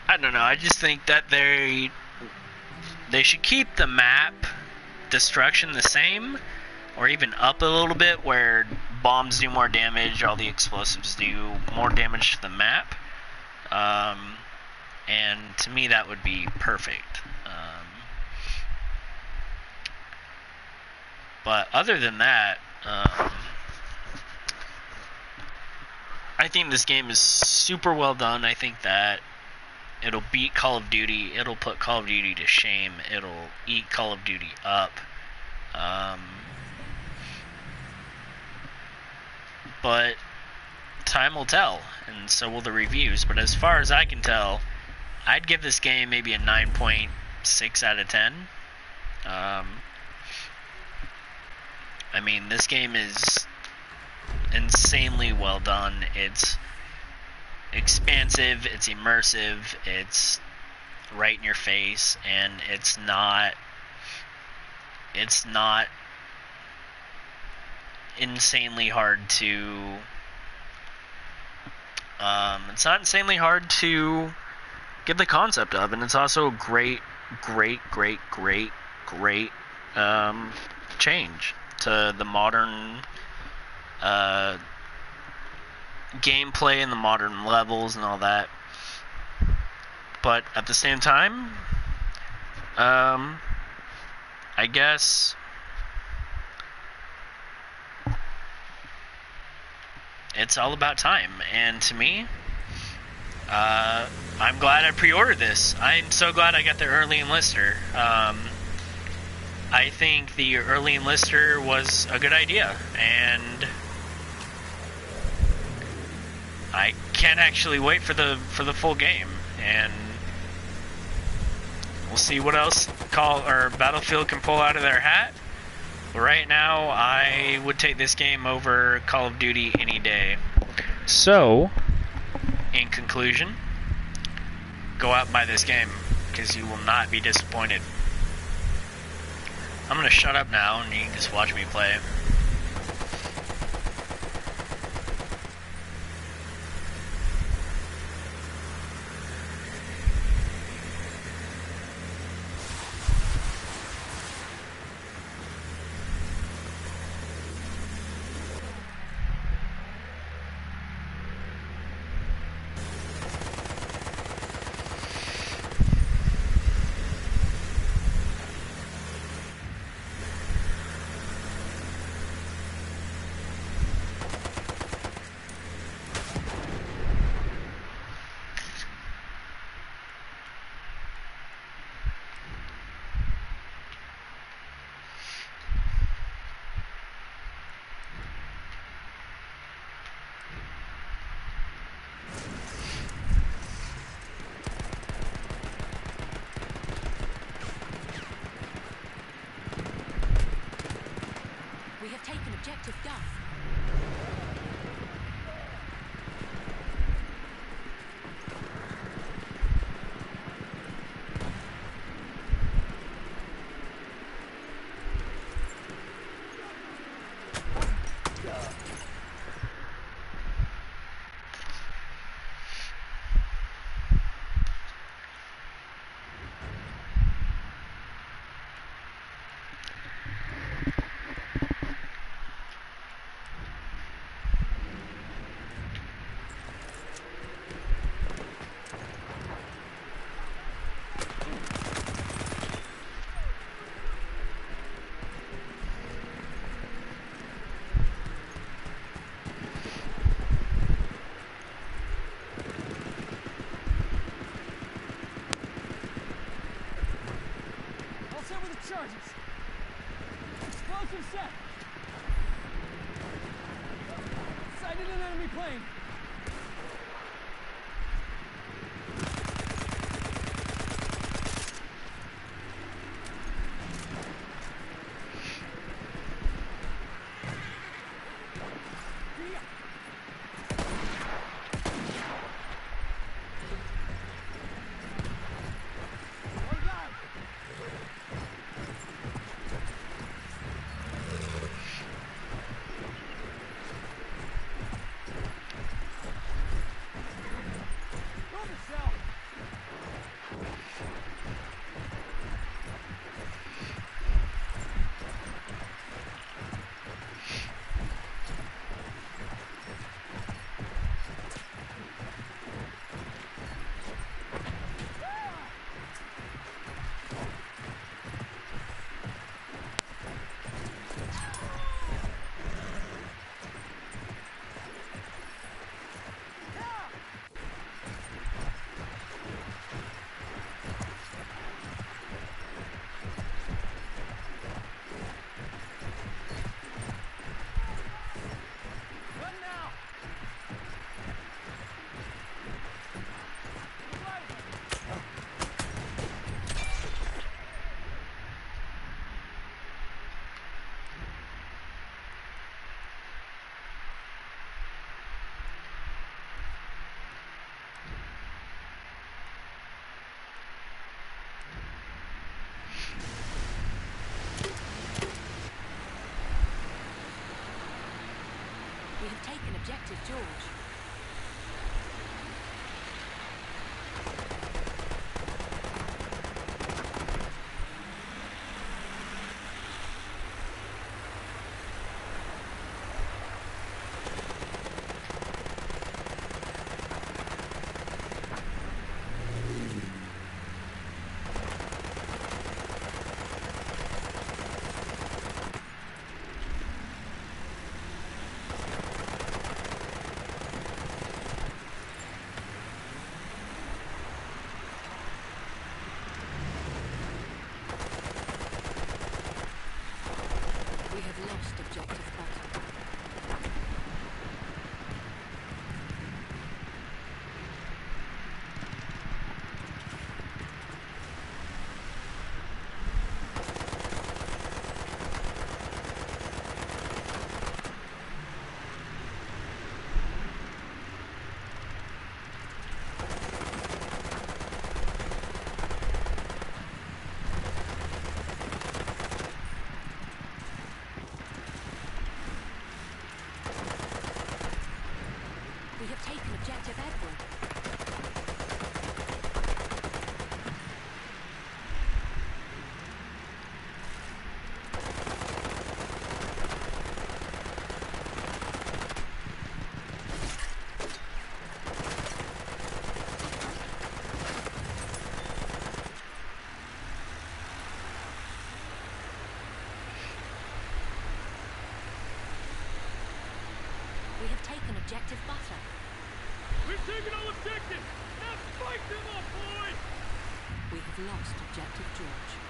I don't know, I just think that they should keep the map destruction the same, or even up a little bit, where bombs do more damage, all the explosives do more damage to the map. And to me that would be perfect. But other than that, I think this game is super well done. I think that it'll beat Call of Duty. It'll put Call of Duty to shame. It'll eat Call of Duty up. But time will tell, and so will the reviews. But as far as I can tell, I'd give this game maybe a 9.6 out of 10. I mean, this game is insanely well done. It's expansive, it's immersive, it's right in your face, and it's not insanely hard to get the concept of, and it's also a great change to the modern gameplay and the modern levels and all that. But at the same time, I guess it's all about time. And to me, I'm glad I pre-ordered this. I'm so glad I got the early enlister. I think the early enlister was a good idea, and I can't actually wait for the full game. And we'll see what else Battlefield can pull out of their hat. But right now, I would take this game over Call of Duty any day. So, in conclusion, go out and buy this game, because you will not be disappointed. I'm gonna shut up now and you can just watch me play. charges! Explosive set! Sighted an enemy plane! We have taken Objective George. We have lost Objective Butter. We have taken Objective Edward. We have taken Objective Butter. We've taken all objectives! Now fight them up, boys! We have lost Objective George.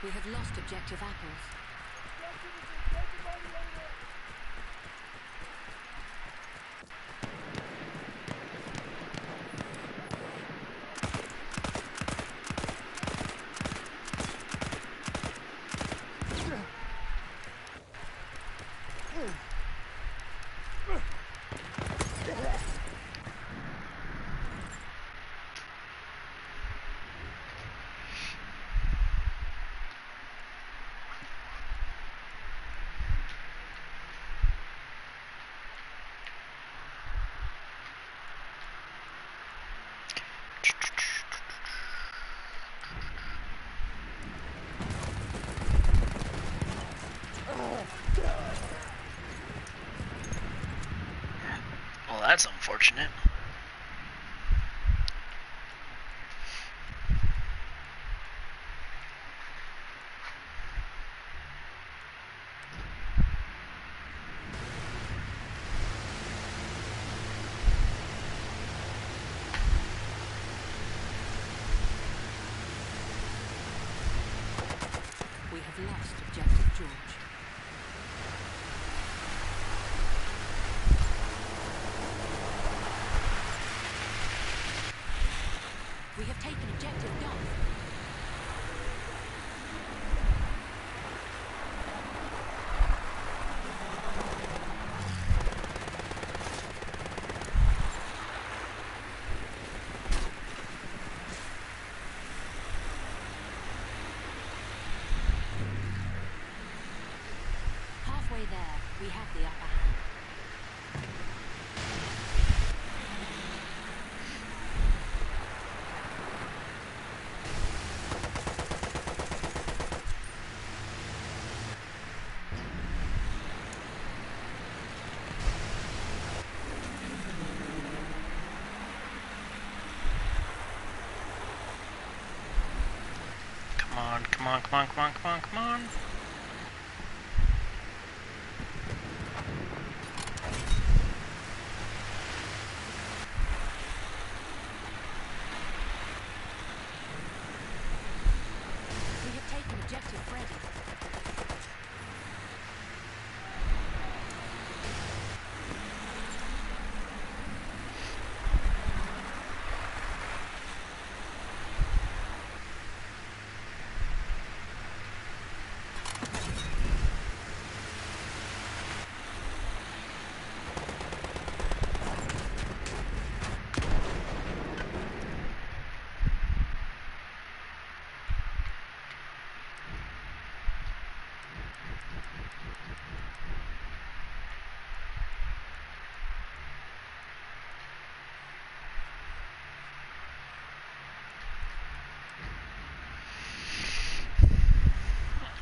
We have lost objective apples. Well, that's unfortunate. We have lost objective George. We have taken objective Duff. Halfway there, we have the upper hand. Come on, come on, come on, come on, come on, come on. We have taken objective Freddy.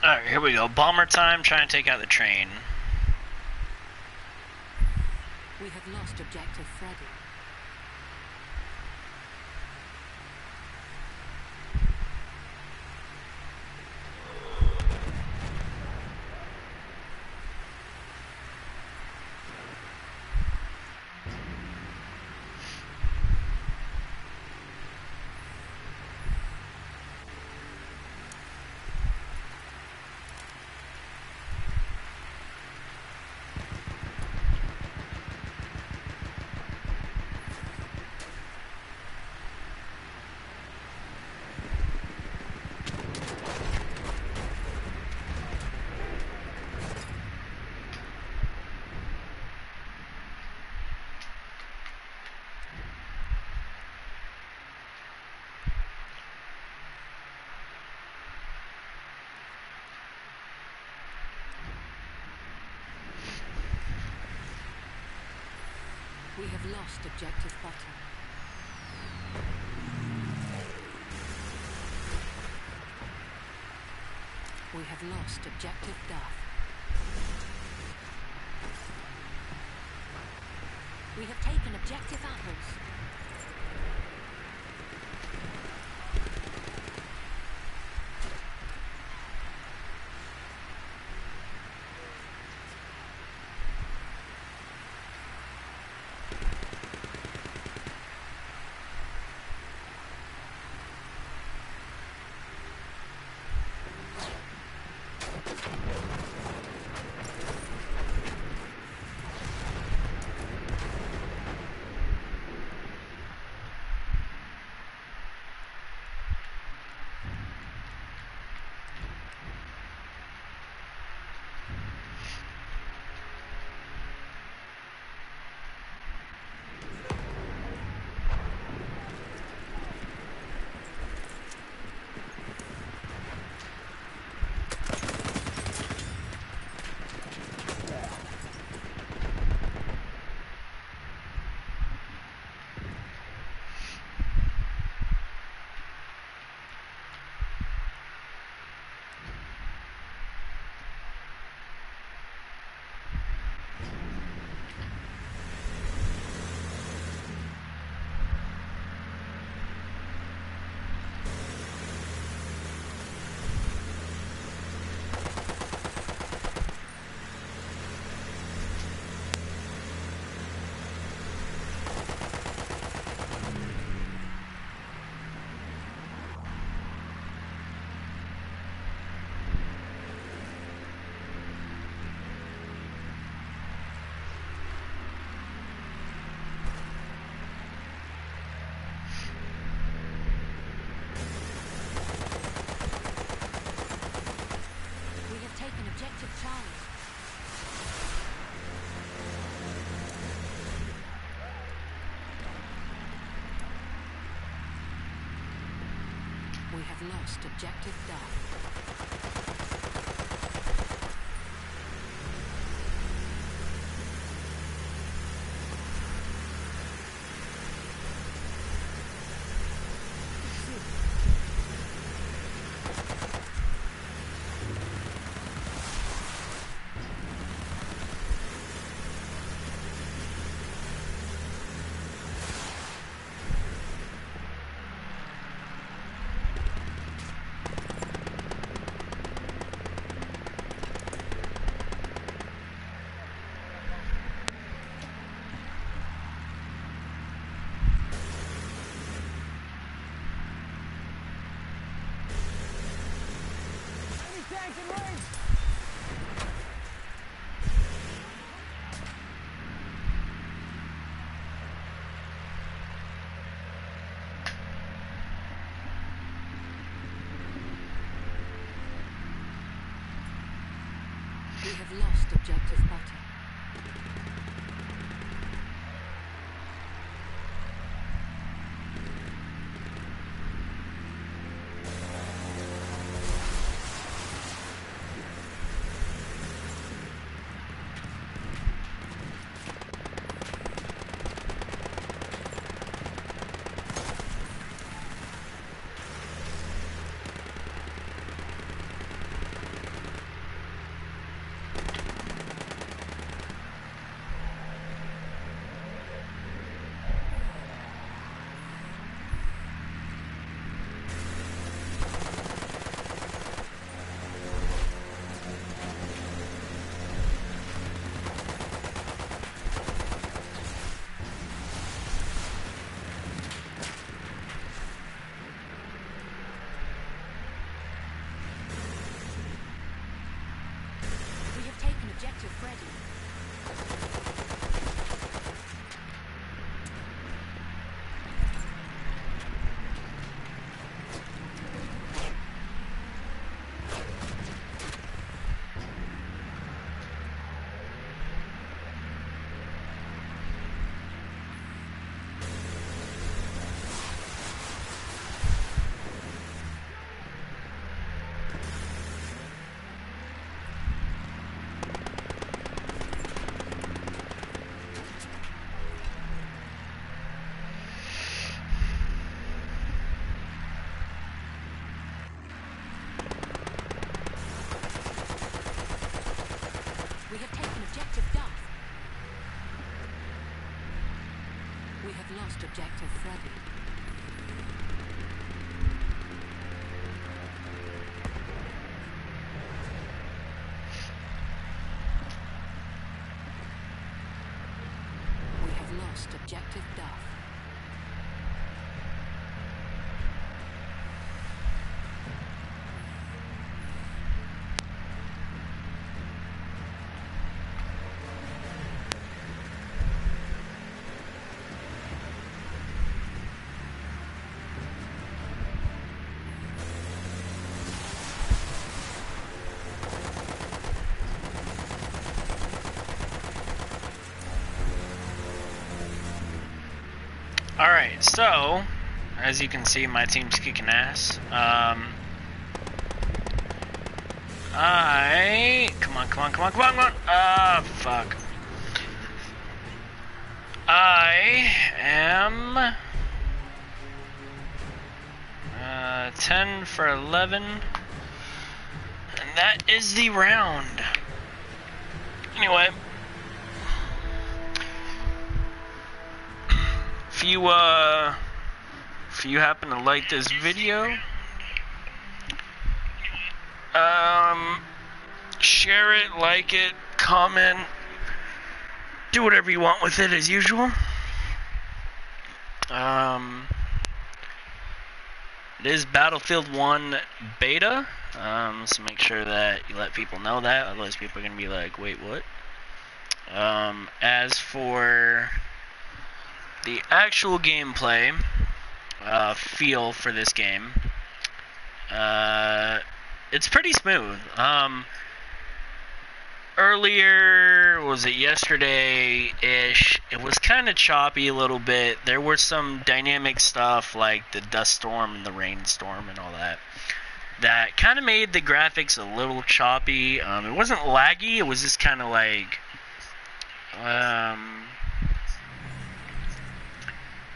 Alright, here we go. Bomber time, trying to take out the train. We have lost objective Freddy. We have lost objective Butter. We have lost objective Duff. We have taken objective Apples. taken objective Charlie. We have lost objective Duff. We have lost objective Butter. We have taken objective Freddy. We have taken objective Duff. We have lost objective Freddy. We have lost objective Duff. Alright, so, as you can see, my team's kicking ass. Come on. Ah, fuck. I am 10 for 11, and that is the round. Anyway, if you happen to like this video, share it, like it, comment, do whatever you want with it as usual. It is Battlefield 1 beta, so make sure that you let people know that, otherwise people are going to be like, wait, what? As for the actual gameplay feel for this game, it's pretty smooth. earlier, was it yesterday-ish, it was kind of choppy a little bit. There were some dynamic stuff like the dust storm and the rainstorm and all that that kind of made the graphics a little choppy. It wasn't laggy, it was just kind of like it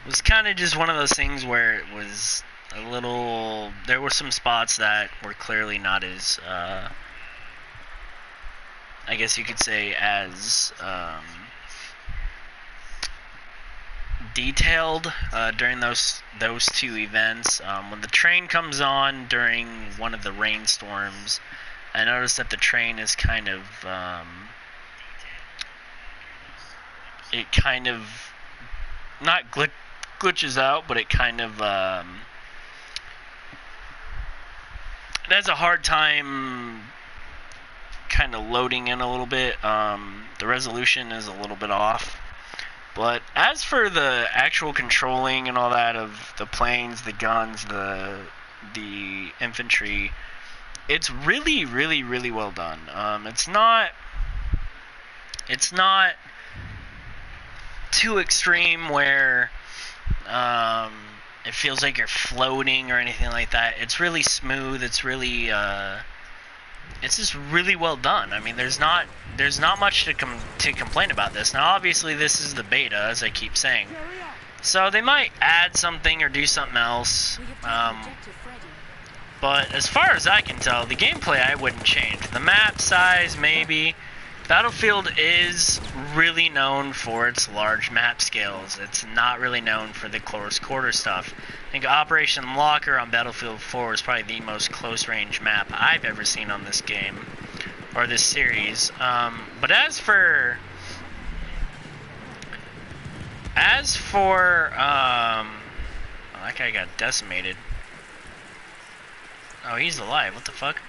was kind of just one of those things where it was a little, there were some spots that were clearly not as I guess you could say as detailed during those two events. When the train comes on during one of the rainstorms, I noticed that the train is kind of it kind of not glitches out, but it kind of it has a hard time kind of loading in a little bit. The resolution is a little bit off. But as for the actual controlling and all that of the planes, the guns, the infantry, it's really, really, really well done. It's not too extreme where it feels like you're floating or anything like that. It's really smooth. It's really it's just really well done. I mean, there's not much to complain about this. Now, obviously, this is the beta, as I keep saying, so they might add something or do something else. But as far as I can tell, the gameplay I wouldn't change. The map size, maybe. Battlefield is really known for its large map scales. It's not really known for the close quarter stuff. I think Operation Locker on Battlefield 4 is probably the most close-range map I've ever seen on this game, or this series. But as for oh, that guy got decimated. Oh, he's alive. What the fuck?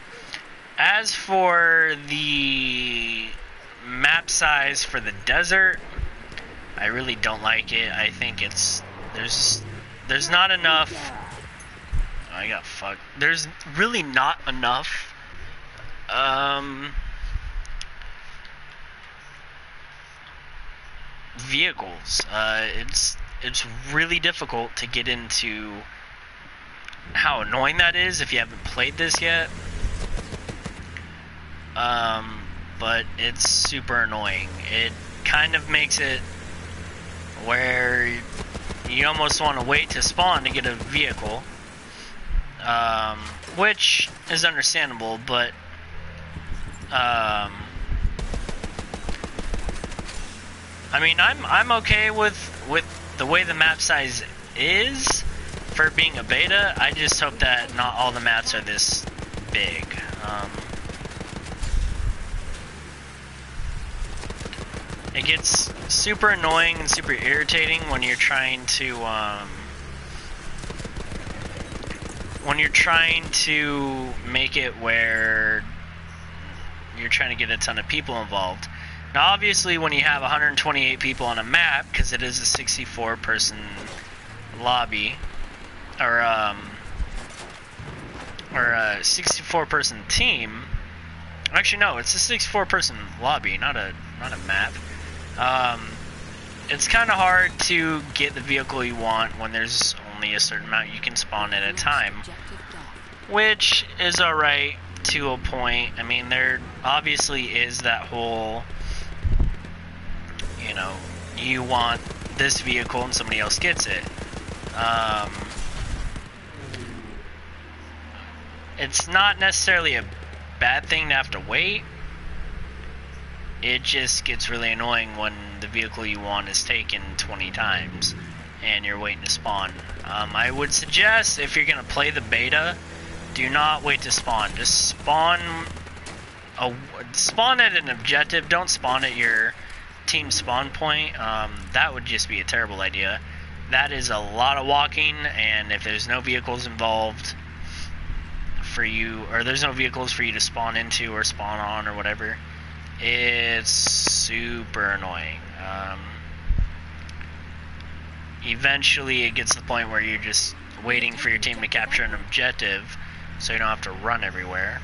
As for the map size for the desert, I really don't like it. I think it's there's not enough. Oh, I got fucked. There's really not enough vehicles. It's really difficult to get into how annoying that is if you haven't played this yet. But it's super annoying. It kind of makes it where you almost want to wait to spawn to get a vehicle, which is understandable, but I mean, I'm okay with the way the map size is for being a beta. I just hope that not all the maps are this big. It gets super annoying and super irritating when you're trying to make it where you're trying to get a ton of people involved. Now, obviously, when you have 128 people on a map, because it is a 64-person lobby, or a 64-person team. Actually, no, it's a 64-person lobby, not a map. It's kind of hard to get the vehicle you want when there's only a certain amount you can spawn at a time, which is alright to a point. I mean, there obviously is that whole, you know, you want this vehicle and somebody else gets it. It's not necessarily a bad thing to have to wait. It just gets really annoying when the vehicle you want is taken 20 times and you're waiting to spawn. I would suggest, if you're going to play the beta, do not wait to spawn. Just spawn at an objective. Don't spawn at your team spawn point. That would just be a terrible idea. That is a lot of walking, and if there's no vehicles involved for you, or there's no vehicles for you to spawn into or spawn on or whatever, it's super annoying. Eventually it gets to the point where you're just waiting for your team to capture an objective so you don't have to run everywhere.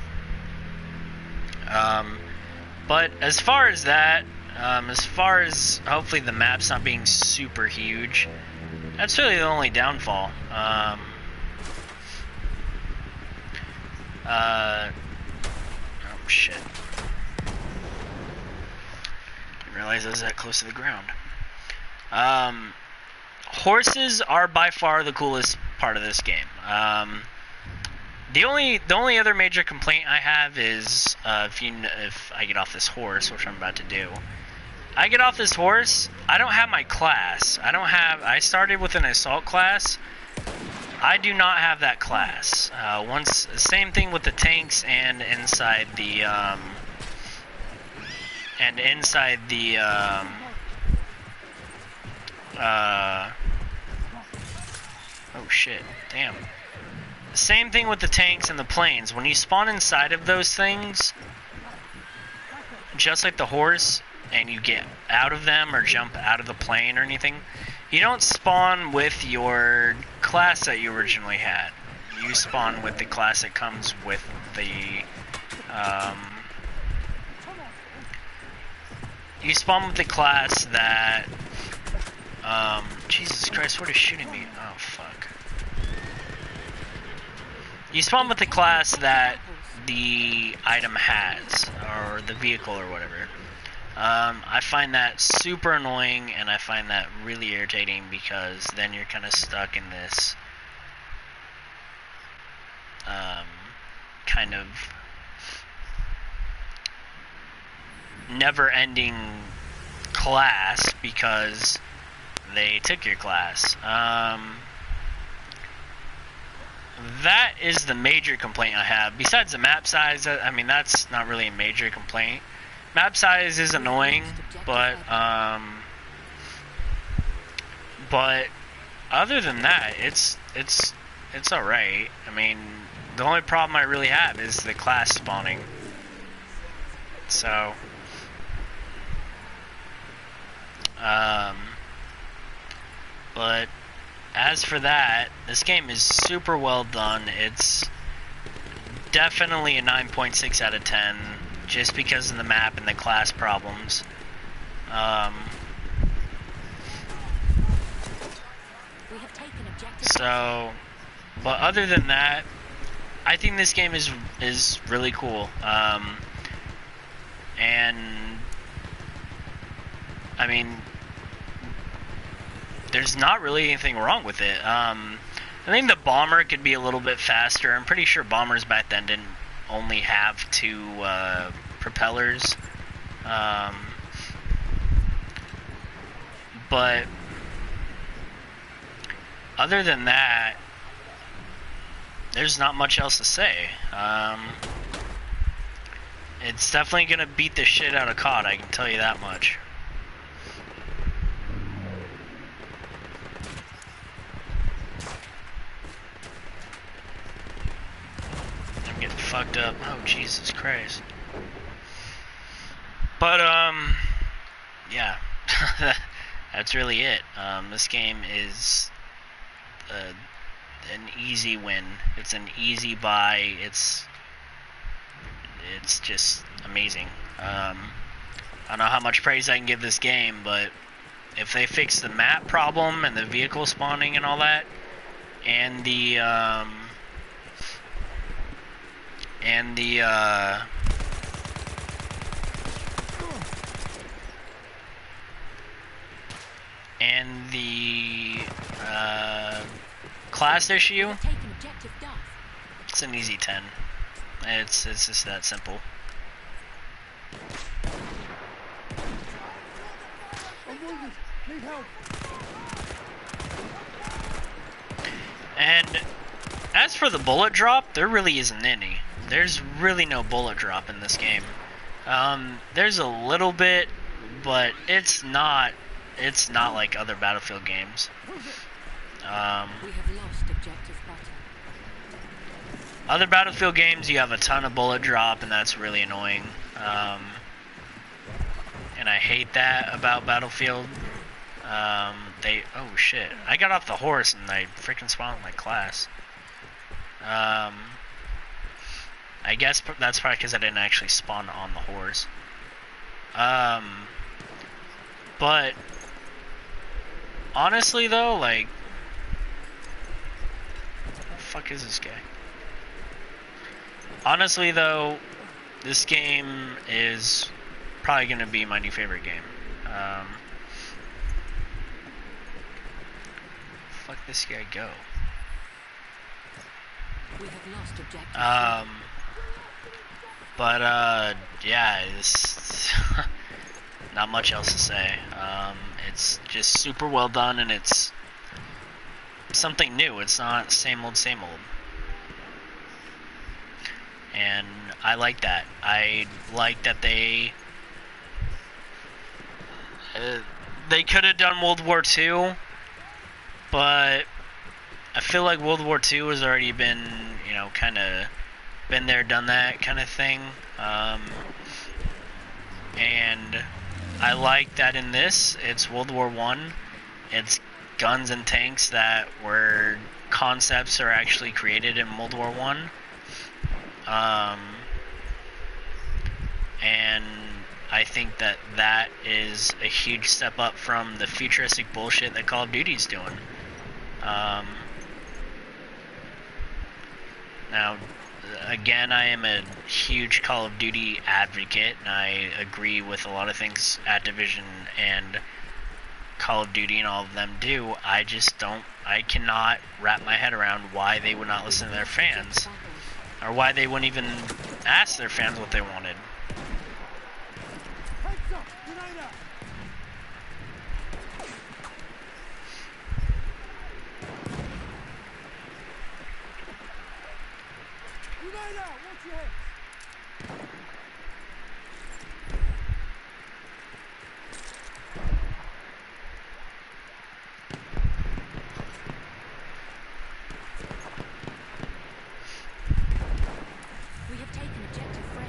But as far as that, as far as hopefully the map's not being super huge, that's really the only downfall. Oh shit. Didn't realize I was that close to the ground. Horses are by far the coolest part of this game. The only other major complaint I have is if I get off this horse, which I'm about to do. I get off this horse, I don't have my class. I started with an assault class. I do not have that class. Same thing with the tanks and inside the oh shit, damn. Same thing with the tanks and the planes. When you spawn inside of those things, just like the horse, and you get out of them or jump out of the plane or anything, you don't spawn with your class that you originally had. You spawn with the class that comes with the, you spawn with the class that, Jesus Christ, what is shooting me? Oh, fuck. You spawn with the class that the item has, or the vehicle or whatever. I find that super annoying, and I find that really irritating, because then you're kind of stuck in this kind of never-ending class because they took your class. That is the major complaint I have. Besides the map size, I mean, that's not really a major complaint. Map size is annoying, but other than that, it's alright. I mean, the only problem I really have is the class spawning. So, but as for that, this game is super well done. It's definitely a 9.6 out of 10, just because of the map and the class problems. So, but other than that, I think this game is really cool. And I mean, there's not really anything wrong with it. I think the bomber could be a little bit faster. I'm pretty sure bombers back then didn't only have 2 propellers. But other than that, there's not much else to say. It's definitely gonna beat the shit out of COD, I can tell you that much. I'm getting fucked up. Oh, Jesus Christ. But, yeah. That's really it. This game is an easy win. It's an easy buy. It's just amazing. I don't know how much praise I can give this game, but if they fix the map problem and the vehicle spawning and all that, and the class issue, it's an easy 10. It's just that simple. And as for the bullet drop, there really isn't any. There's really no bullet drop in this game. There's a little bit, but it's not like other Battlefield games. We have lost objective button. Other Battlefield games, you have a ton of bullet drop, and that's really annoying. And I hate that about Battlefield. Oh shit, I got off the horse and I freaking spawned my class. I guess that's probably because I didn't actually spawn on the horse. But honestly though, like, what the fuck is this guy? Honestly though, this game is probably gonna be my new favorite game. Fuck this guy go. We have lost objective. Yeah, it's not much else to say. It's just super well done, and it's something new. It's not same old, same old. And I like that. I like that they could have done World War II, but I feel like World War II has already been, you know, kind of been there, done that kind of thing. And I like that in this, it's World War I. It's guns and tanks that were concepts are actually created in World War I. And I think that that is a huge step up from the futuristic bullshit that Call of Duty's doing. Now, again, I am a huge Call of Duty advocate, and I agree with a lot of things Activision and Call of Duty and all of them do. I cannot wrap my head around why they would not listen to their fans, or why they wouldn't even ask their fans what they wanted. Heads up! Grenade out! Grenade out! Watch your head! We have taken objective Freddy.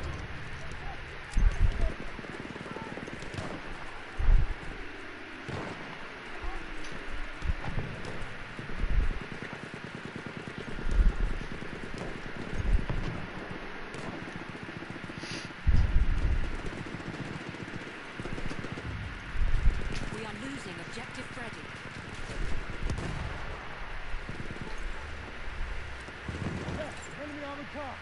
We are losing objective Freddy. Yeah, enemy armored car!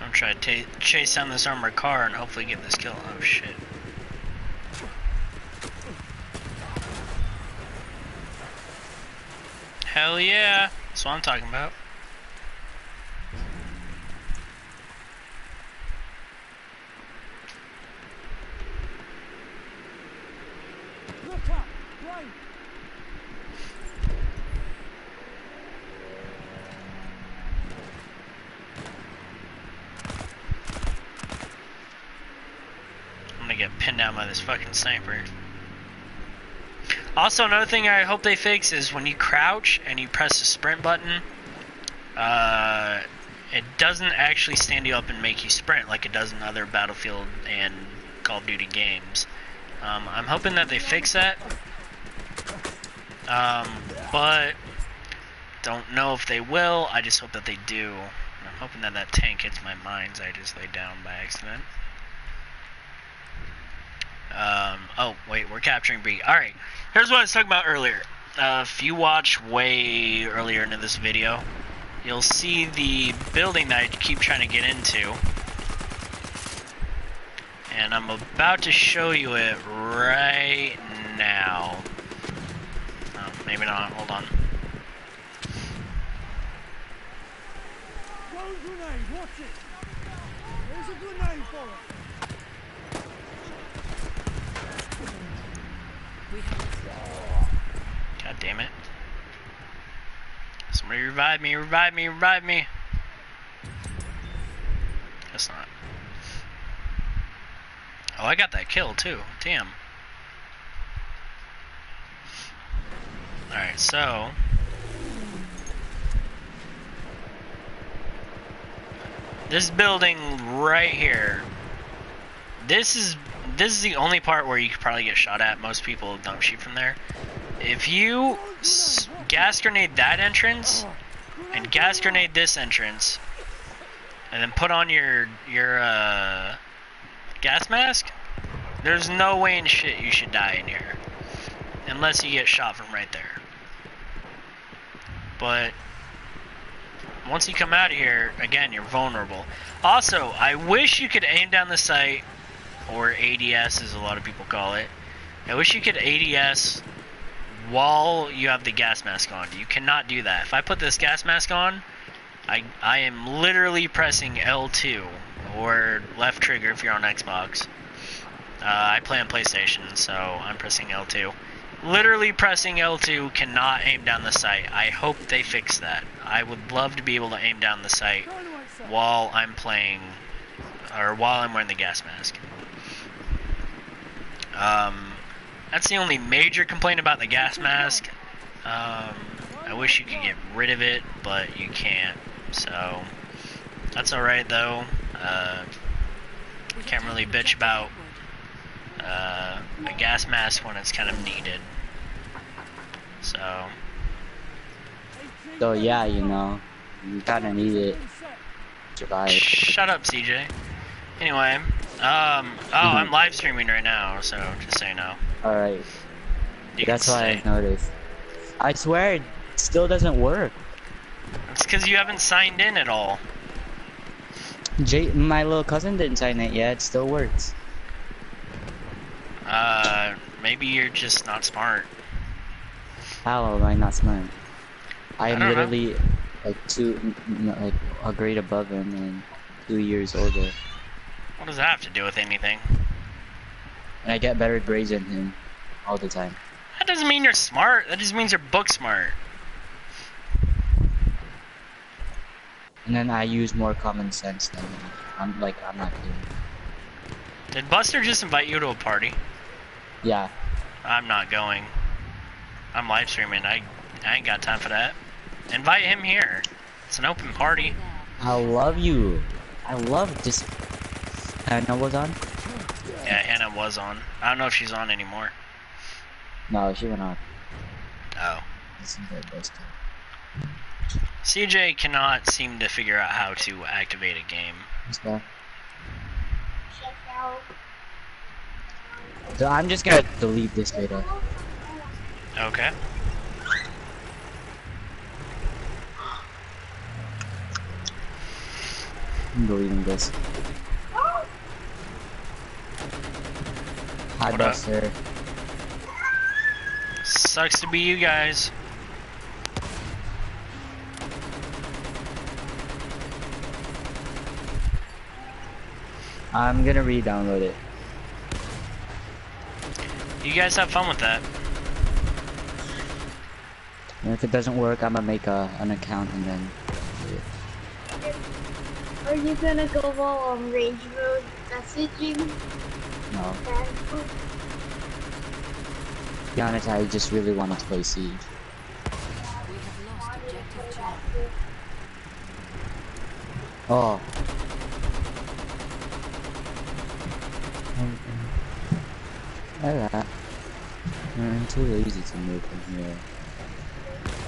I'm trying to chase down this armored car and hopefully get this kill. Oh shit. Hell yeah! That's what I'm talking about. Look up! Right! I'm gonna get pinned down by this fucking sniper. Also, another thing I hope they fix is when you crouch and you press the sprint button, it doesn't actually stand you up and make you sprint like it does in other Battlefield and Call of Duty games. I'm hoping that they fix that, but don't know if they will. I just hope that they do. I'm hoping that that tank hits my mines I just laid down by accident. Oh, wait, we're capturing B. Alright, here's what I was talking about earlier. If you watch way earlier into this video, you'll see the building that I keep trying to get into. And I'm about to show you it right now. Oh, maybe not, hold on. Throw a grenade! Watch it! There's a grenade for it! We have God damn it. Somebody revive me, revive me, revive me. Guess not. Oh, I got that kill too. Damn. Alright, so this building right here. This is the only part where you could probably get shot at. Most people don't shoot from there. If you gas grenade that entrance, and gas grenade this entrance, and then put on your gas mask, there's no way in shit you should die in here. Unless you get shot from right there. But once you come out of here, again, you're vulnerable. Also, I wish you could aim down the sight, or ADS as a lot of people call it. I wish you could ADS while you have the gas mask on. You cannot do that. If I put this gas mask on, I am literally pressing L2 or left trigger if you're on Xbox. I play on PlayStation, so I'm pressing L2. Literally pressing L2 cannot aim down the sight. I hope they fix that. I would love to be able to aim down the sight while I'm playing, or while I'm wearing the gas mask. That's the only major complaint about the gas mask. I wish you could get rid of it, but you can't. So that's alright though. Can't really bitch about a gas mask when it's kind of needed. So yeah, you know, you kinda need it to survive. Shut up, CJ. Anyway, I'm live streaming right now, so just so you know. Alright. You That's can why say. I noticed. I swear it still doesn't work. It's because you haven't signed in at all. My little cousin didn't sign it yet, it still works. Maybe you're just not smart. How am I not smart? I am don't know. literally like a grade above him and 2 years older. What does that have to do with anything? And I get better grades than him all the time. That doesn't mean you're smart. That just means you're book smart. And then I use more common sense than him. I'm not kidding. Did Buster just invite you to a party? Yeah. I'm not going. I'm live streaming. I ain't got time for that. Invite him here. It's an open party. I love you. I love this. Hannah was on? Yeah, Hannah was on. I don't know if she's on anymore. No, she went on. Oh. This is the best time. CJ cannot seem to figure out how to activate a game. Let's go. So I'm just gonna delete this data. Okay. I'm deleting this. Hi, What up? Buster. Sucks to be you guys. I'm gonna re-download it. You guys have fun with that. And if it doesn't work, I'm gonna make an account and then do it. Are you gonna go on Range Road messaging? No. To be honest, I just really want to play Siege. We have lost objective Charlie. Oh. Ella. I'm too lazy to move from here.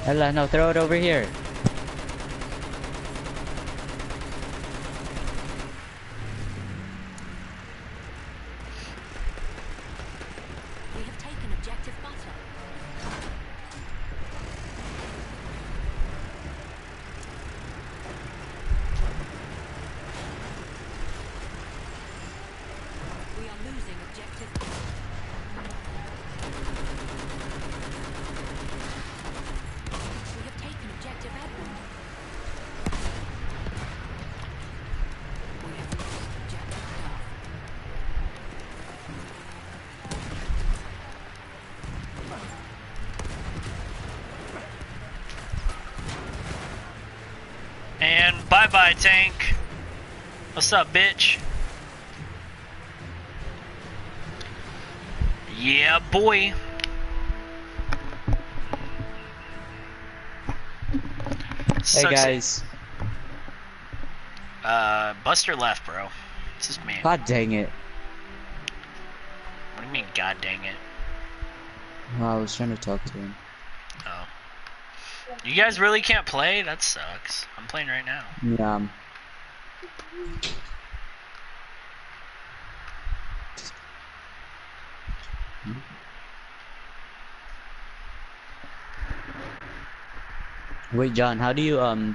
Ella, no, throw it over here. We have taken objective butter. We are losing objective butter. We have taken objective Edward. We have lost objective Duff. And bye-bye, tank. What's up, bitch? Yeah, boy. Hey Sucks- guys. Buster left, bro. It's just me. God dang it. What do you mean, god dang it? Well, I was trying to talk to him. Oh. You guys really can't play? That sucks. I'm playing right now. Yeah. Wait, John, how do you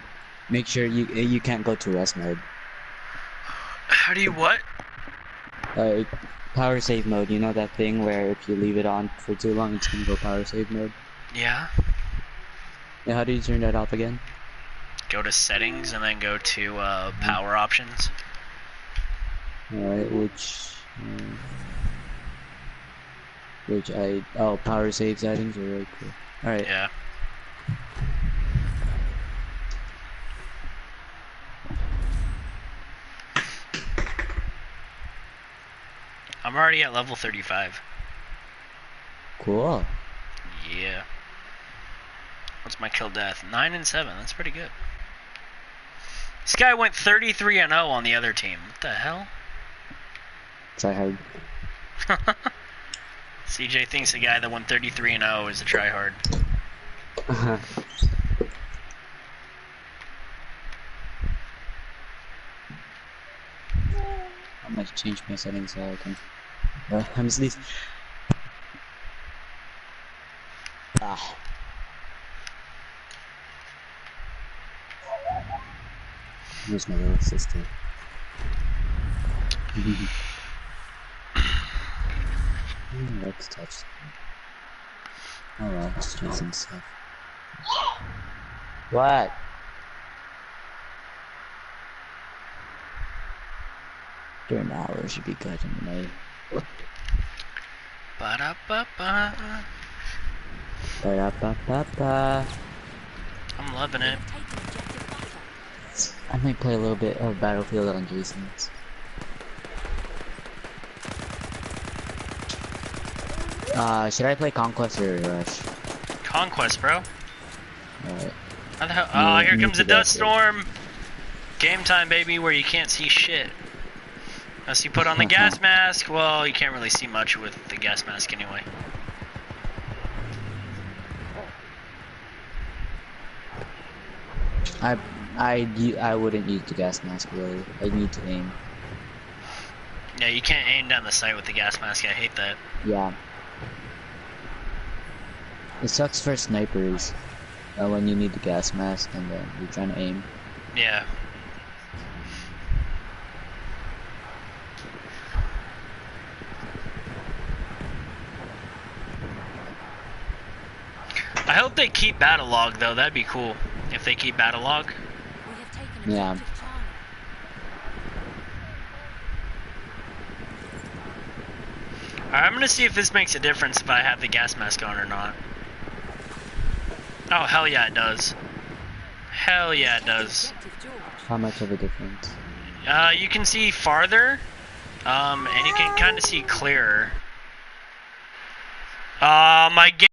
make sure you can't go to rest mode? How do you what? Power save mode. You know that thing where if you leave it on for too long, it's gonna go power save mode. Yeah. Yeah, how do you turn that off again? Go to settings and then go to power options. Alright, power save settings. Alright, cool. Alright. Yeah. I'm already at level 35. Cool. Yeah. What's my kill death? 9 and 7. That's pretty good. This guy went 33 and 0 on the other team. What the hell? Try hard. CJ thinks the guy that went 33 and 0 is a tryhard. I'm gonna change my settings so I can. I'm sleep. Ah. Where's my little sister? Let's touch. Oh well, just using stuff. What? During the hour should be good in the night. Ba-da-ba-ba. Ba-da-ba-ba-ba. I'm loving it. Taken objective butter. I might play a little bit of Battlefield on Jason's. Should I play Conquest or Rush? Conquest, bro. Alright. How the hell? No, Oh, here you comes need a to go dust for it. storm. Game time, baby, where you can't see shit. Unless you put on the gas mask. Well, you can't really see much with the gas mask anyway. I wouldn't use the gas mask really. I need to aim. Yeah, you can't aim down the sight with the gas mask. I hate that. Yeah. It sucks for snipers when you need the gas mask and you're trying to aim. Yeah. I hope they keep battle log though. That'd be cool if they keep battle log. We have taken Yeah. objective Charlie. Alright, I'm gonna see if this makes a difference if I have the gas mask on or not. Oh, hell yeah, it does. Hell yeah, it does. Objective George. How much of a difference? You can see farther, and you can kind of see clearer. My game.